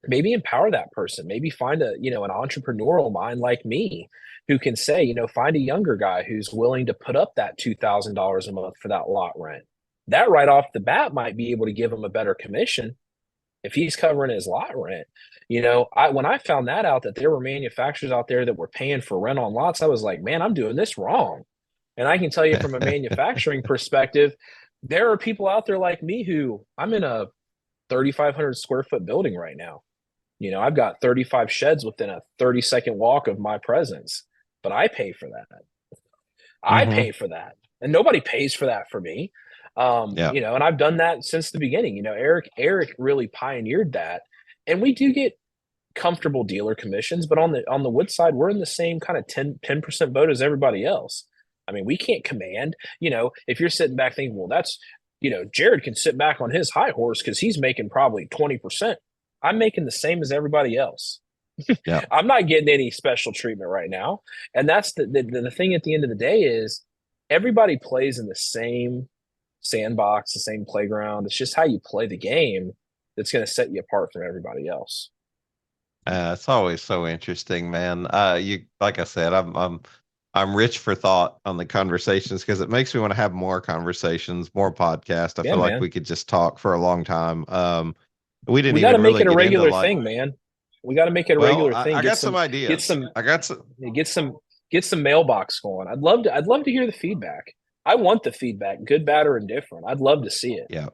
Maybe empower that person. Maybe find an entrepreneurial mind like me who can say, find a younger guy who's willing to put up that $2,000 a month for that lot rent. That right off the bat might be able to give him a better commission if he's covering his lot rent. When I found that out, that there were manufacturers out there that were paying for rent on lots, I was like, man, I'm doing this wrong. And I can tell you from a manufacturing perspective, there are people out there like me who I'm in a 3,500 square foot building right now. I've got 35 sheds within a 30-second walk of my presence, but I pay for that. I pay for that, and nobody pays for that for me. And I've done that since the beginning. Eric really pioneered that, and we do get comfortable dealer commissions, but on the wood side, we're in the same kind of 10% boat as everybody else. I mean, we can't command, if you're sitting back thinking, well, that's, Jared can sit back on his high horse because he's making probably 20%. I'm making the same as everybody else. Yeah. I'm not getting any special treatment right now. And that's the thing at the end of the day is everybody plays in the same sandbox, the same playground. It's just how you play the game that's going to set you apart from everybody else. It's always so interesting, man. Like I said, I'm rich for thought on the conversations because it makes me want to have more conversations, more podcasts. I feel like we could just talk for a long time. We got to make it a regular thing, man. We got to make it a regular thing. I got some ideas. Get some mailbox going. I'd love to hear the feedback. I want the feedback, good, bad, or indifferent. I'd love to see it. Yeah.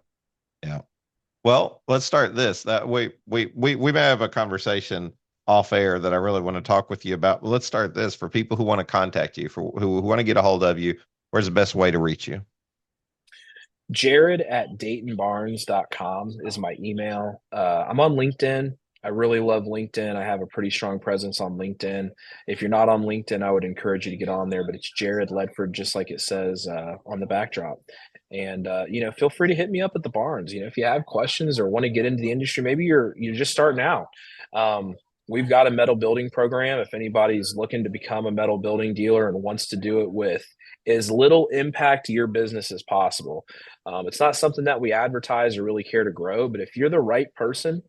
Well, let's start this. That we may have a conversation off air that I really want to talk with you about. But let's start this for people who want to contact you, for who want to get a hold of you. Where's the best way to reach you? Jared@DaytonBarnes.com is my email. I'm on LinkedIn. I really love LinkedIn. I have a pretty strong presence on LinkedIn. If you're not on LinkedIn, I would encourage you to get on there, but it's Jared Ledford, just like it says on the backdrop. And, feel free to hit me up at the Barnes. If you have questions or want to get into the industry, maybe you're just starting out. we've got a metal building program. If anybody's looking to become a metal building dealer and wants to do it with as little impact to your business as possible. It's not something that we advertise or really care to grow, but if you're the right person,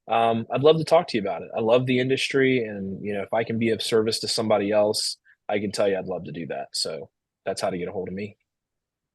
I'd love to talk to you about it. I love the industry, and if I can be of service to somebody else, I can tell you I'd love to do that. So that's how to get a hold of me.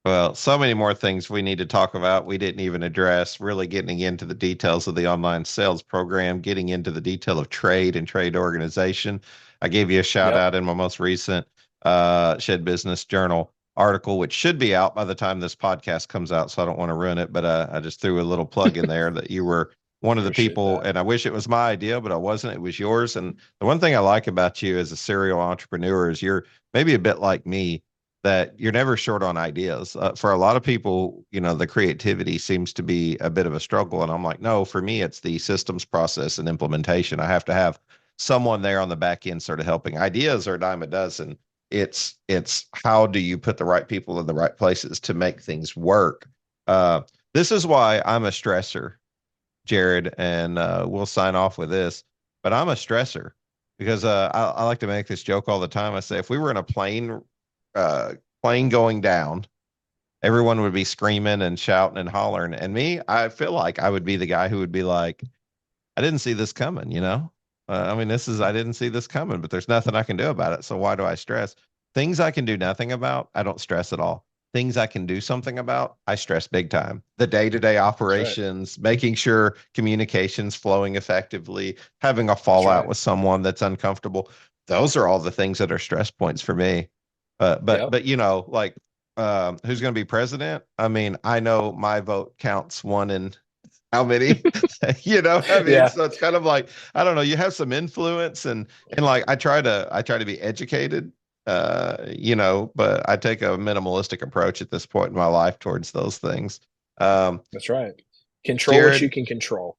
Well, so many more things we need to talk about. We didn't even address really getting into the details of the online sales program, getting into the detail of trade and trade organization. I gave you a shout Yep. out in my most recent Shed Business Journal article, which should be out by the time this podcast comes out. So I don't want to ruin it, but I just threw a little plug in there that you were one of the Appreciate people, that. and I wish it was my idea, but I wasn't. It was yours. And the one thing I like about you as a serial entrepreneur is you're maybe a bit like me, that you're never short on ideas. For a lot of people, the creativity seems to be a bit of a struggle. And I'm like, no, for me, it's the systems process and implementation. I have to have someone there on the back end sort of helping. Ideas are a dime a dozen. It's how do you put the right people in the right places to make things work? This is why I'm a stressor, Jared, and we'll sign off with this. But I'm a stressor because I like to make this joke all the time. I say, if we were in a plane going down, everyone would be screaming and shouting and hollering. And me, I feel like I would be the guy who would be like, I didn't see this coming, I mean, I didn't see this coming, but there's nothing I can do about it. So why do I stress? Things I can do nothing about, I don't stress at all. Things I can do something about, I stress big time. The day-to-day operations, making sure communication's flowing effectively, having a fallout with someone that's uncomfortable. Those are all the things that are stress points for me. But like, who's going to be president? I mean, I know my vote counts one in how many, I mean, Yeah. so it's kind of like, I don't know, you have some influence, and like, I try to be educated, but I take a minimalistic approach at this point in my life towards those things. That's right. Control Jared, what you can control.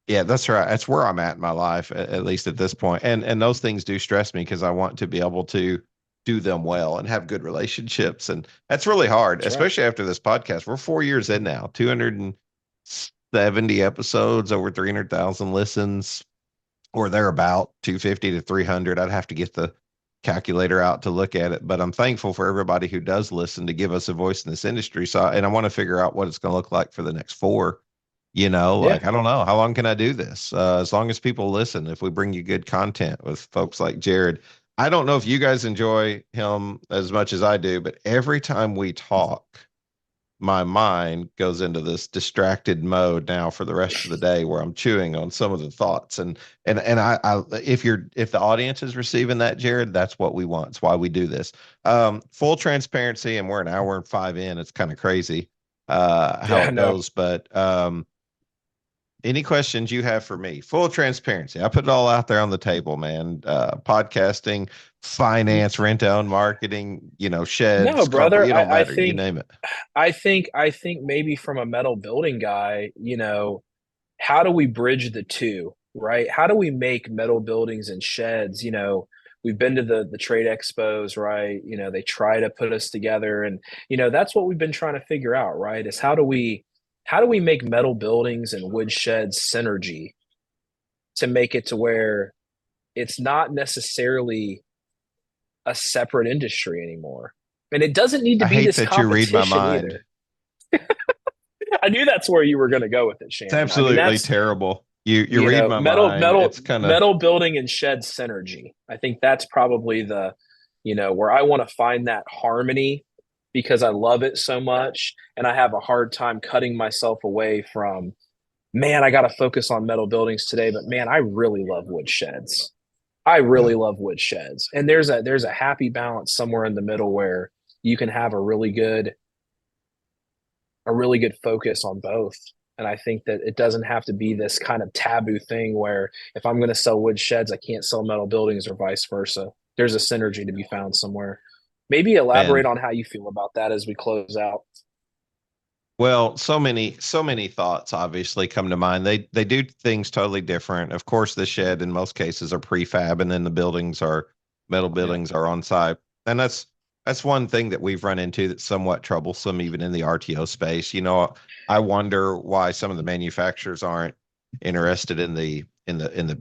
Yeah, that's right. That's where I'm at in my life, at least at this point. And those things do stress me because I want to be able to do them well and have good relationships. And that's really hard, especially after this podcast. We're 4 years in now, 270 episodes, over 300,000 listens, or thereabout, 250 to 300. I'd have to get the calculator out to look at it, but I'm thankful for everybody who does listen to give us a voice in this industry. So, and I want to figure out what it's going to look like for the next 4. Like, I don't know, how long can I do this? As long as people listen, if we bring you good content with folks like Jared. I don't know if you guys enjoy him as much as I do, but every time we talk, my mind goes into this distracted mode now for the rest of the day, where I'm chewing on some of the thoughts. And I if the audience is receiving that, Jared, that's what we want. It's why we do this. Full transparency, and we're an hour and 5 in. It's kind of crazy how it goes, but any questions you have for me? Full transparency. I put it all out there on the table, man. Podcasting, finance, rent-own marketing, sheds. No, brother. You don't matter. think you name it. I think maybe from a metal building guy, how do we bridge the two, right? How do we make metal buildings and sheds? We've been to the trade expos, right? They try to put us together, and that's what we've been trying to figure out, right? Is how do we make metal buildings and wood sheds synergy to make it to where it's not necessarily a separate industry anymore? And it doesn't need to I be hate this that you read my mind. either. I knew that's where you were going to go with it, Shannon. It's absolutely terrible. You read my mind. It's kind of metal building and shed synergy. I think that's probably the, where I want to find that harmony, because I love it so much, and I have a hard time cutting myself away from, man, I got to focus on metal buildings today, but man, I really love wood sheds. I really love wood sheds. And there's a happy balance somewhere in the middle where you can have a really good focus on both. And I think that it doesn't have to be this kind of taboo thing where if I'm going to sell wood sheds, I can't sell metal buildings, or vice versa. There's a synergy to be found somewhere. Maybe elaborate on how you feel about that as we close out. Well, so many thoughts obviously come to mind. They do things totally different. Of course, the shed in most cases are prefab, and then the metal buildings are on site. And that's one thing that we've run into that's somewhat troublesome, even in the RTO space. I wonder why some of the manufacturers aren't interested in the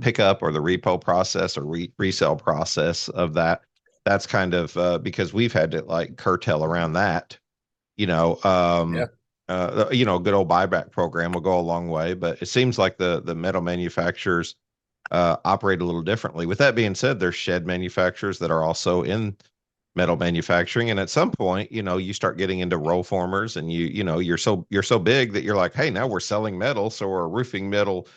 pickup or the repo process or resale process of that. That's kind of because we've had to like curtail around that, you know. Good old buyback program will go a long way, but it seems like the metal manufacturers operate a little differently. With that being said, there's shed manufacturers that are also in metal manufacturing, and at some point, you start getting into roll formers, and you're so big that you're like, hey, now we're selling metal, so we're a roofing metal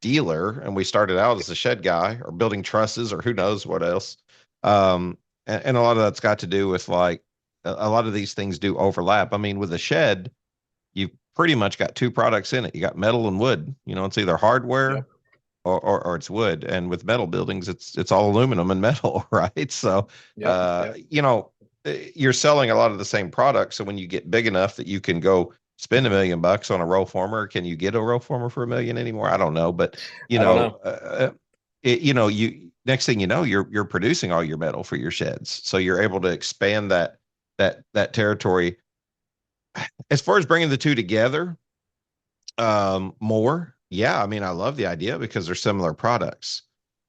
dealer, and we started out as a shed guy or building trusses or who knows what else. And a lot of that's got to do with like a lot of these things do overlap. I mean, with a shed, you've pretty much got two products in it. You got metal and wood. It's either hardware or it's wood. And with metal buildings, it's all aluminum and metal, right? So, you're selling a lot of the same products. So when you get big enough that you can go spend $1 million on a roll former, can you get a roll former for $1 million anymore? I don't know, but you next thing you know, you're producing all your metal for your sheds. So you're able to expand that territory. As far as bringing the two together, more, yeah. I mean, I love the idea because they're similar products.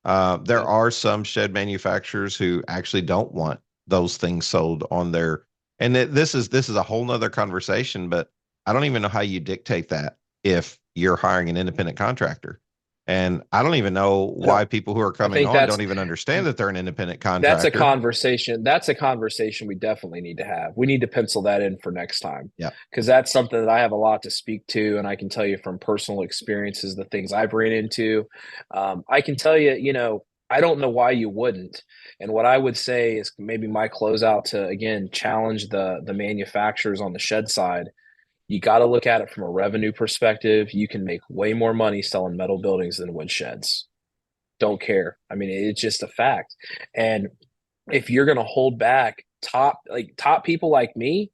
There are some shed manufacturers who actually don't want those things sold on their, and this is a whole nother conversation, but I don't even know how you dictate that if you're hiring an independent contractor. And I don't even know why people who are coming on don't even understand that they're an independent contractor. That's a conversation. That's a conversation we definitely need to have. We need to pencil that in for next time. Yeah. Because that's something that I have a lot to speak to. And I can tell you from personal experiences, the things I've ran into. I can tell you, I don't know why you wouldn't. And what I would say is maybe my closeout to, again, challenge the manufacturers on the shed side. You got to look at it from a revenue perspective. You can make way more money selling metal buildings than wood sheds. Don't care. I mean, it's just a fact. And if you're going to hold back top people like me,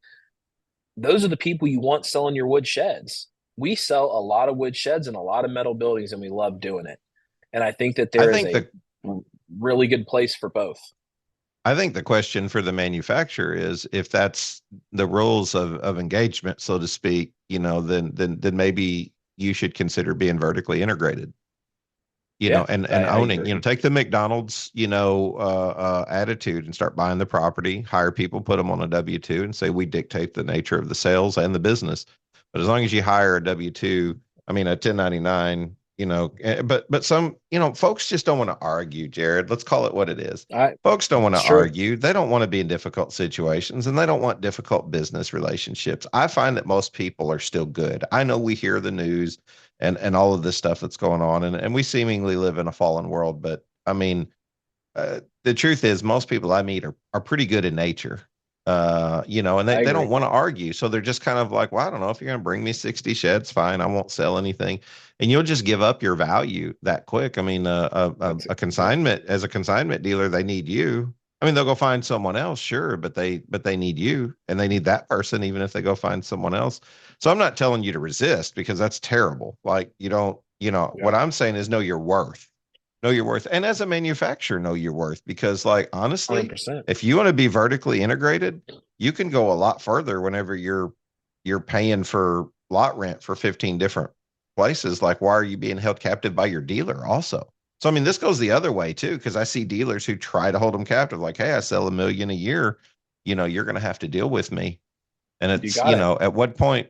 those are the people you want selling your wood sheds. We sell a lot of wood sheds and a lot of metal buildings, and we love doing it. And I think that there is a really good place for both. I think the question for the manufacturer is if that's the rules of engagement, so to speak, then maybe you should consider being vertically integrated, and owning, take the McDonald's, attitude and start buying the property, hire people, put them on a W-2 and say, we dictate the nature of the sales and the business. But as long as you hire a W-2, a 1099, but some, folks just don't want to argue, Jared. Let's call it what it is. Folks don't want to argue. They don't want to be in difficult situations, and they don't want difficult business relationships. I find that most people are still good. I know we hear the news and all of this stuff that's going on, and we seemingly live in a fallen world. But the truth is most people I meet are pretty good in nature. And they don't want to argue. So they're just kind of like, well, I don't know if you're going to bring me 60 sheds, fine. I won't sell anything. And you'll just give up your value that quick. I mean, a consignment, as a consignment dealer, they need you. I mean, they'll go find someone else, sure, but they need you, and they need that person, even if they go find someone else. So I'm not telling you to resist, because that's terrible. Like, what I'm saying is know your worth. Know your worth. And as a manufacturer, know your worth, because like, honestly, 100%. If you want to be vertically integrated, you can go a lot further whenever you're paying for lot rent for 15 different places. Like, why are you being held captive by your dealer also? So, this goes the other way too, because I see dealers who try to hold them captive. Like, hey, I sell $1 million a year, you're going to have to deal with me. And it's, at what point,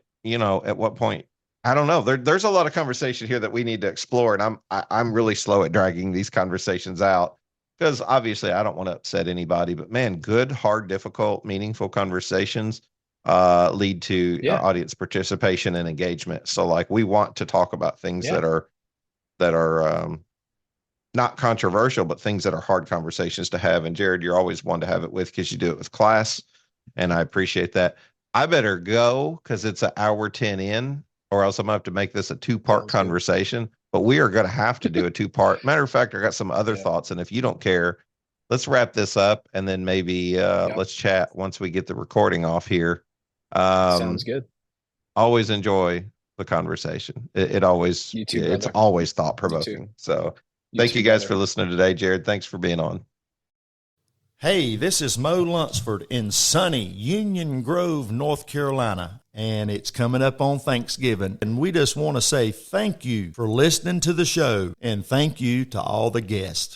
I don't know. There's a lot of conversation here that we need to explore, and I'm really slow at dragging these conversations out, because obviously I don't want to upset anybody. But man, good, hard, difficult, meaningful conversations lead to audience participation and engagement. So like, we want to talk about things that are not controversial, but things that are hard conversations to have. And Jared, you're always one to have it with, because you do it with class, and I appreciate that. I better go because it's 1:10 in. Or else I'm going to have to make this a 2-part conversation. But we are going to have to do a 2-part. Matter of fact, I got some other thoughts. And if you don't care, let's wrap this up, and then maybe let's chat once we get the recording off here. Sounds good. Always enjoy the conversation. It always, it's always thought provoking. So thank you guys for listening today. Jared, thanks for being on. Hey, this is Mo Lunsford in sunny Union Grove, North Carolina, and it's coming up on Thanksgiving. And we just want to say thank you for listening to the show, and thank you to all the guests.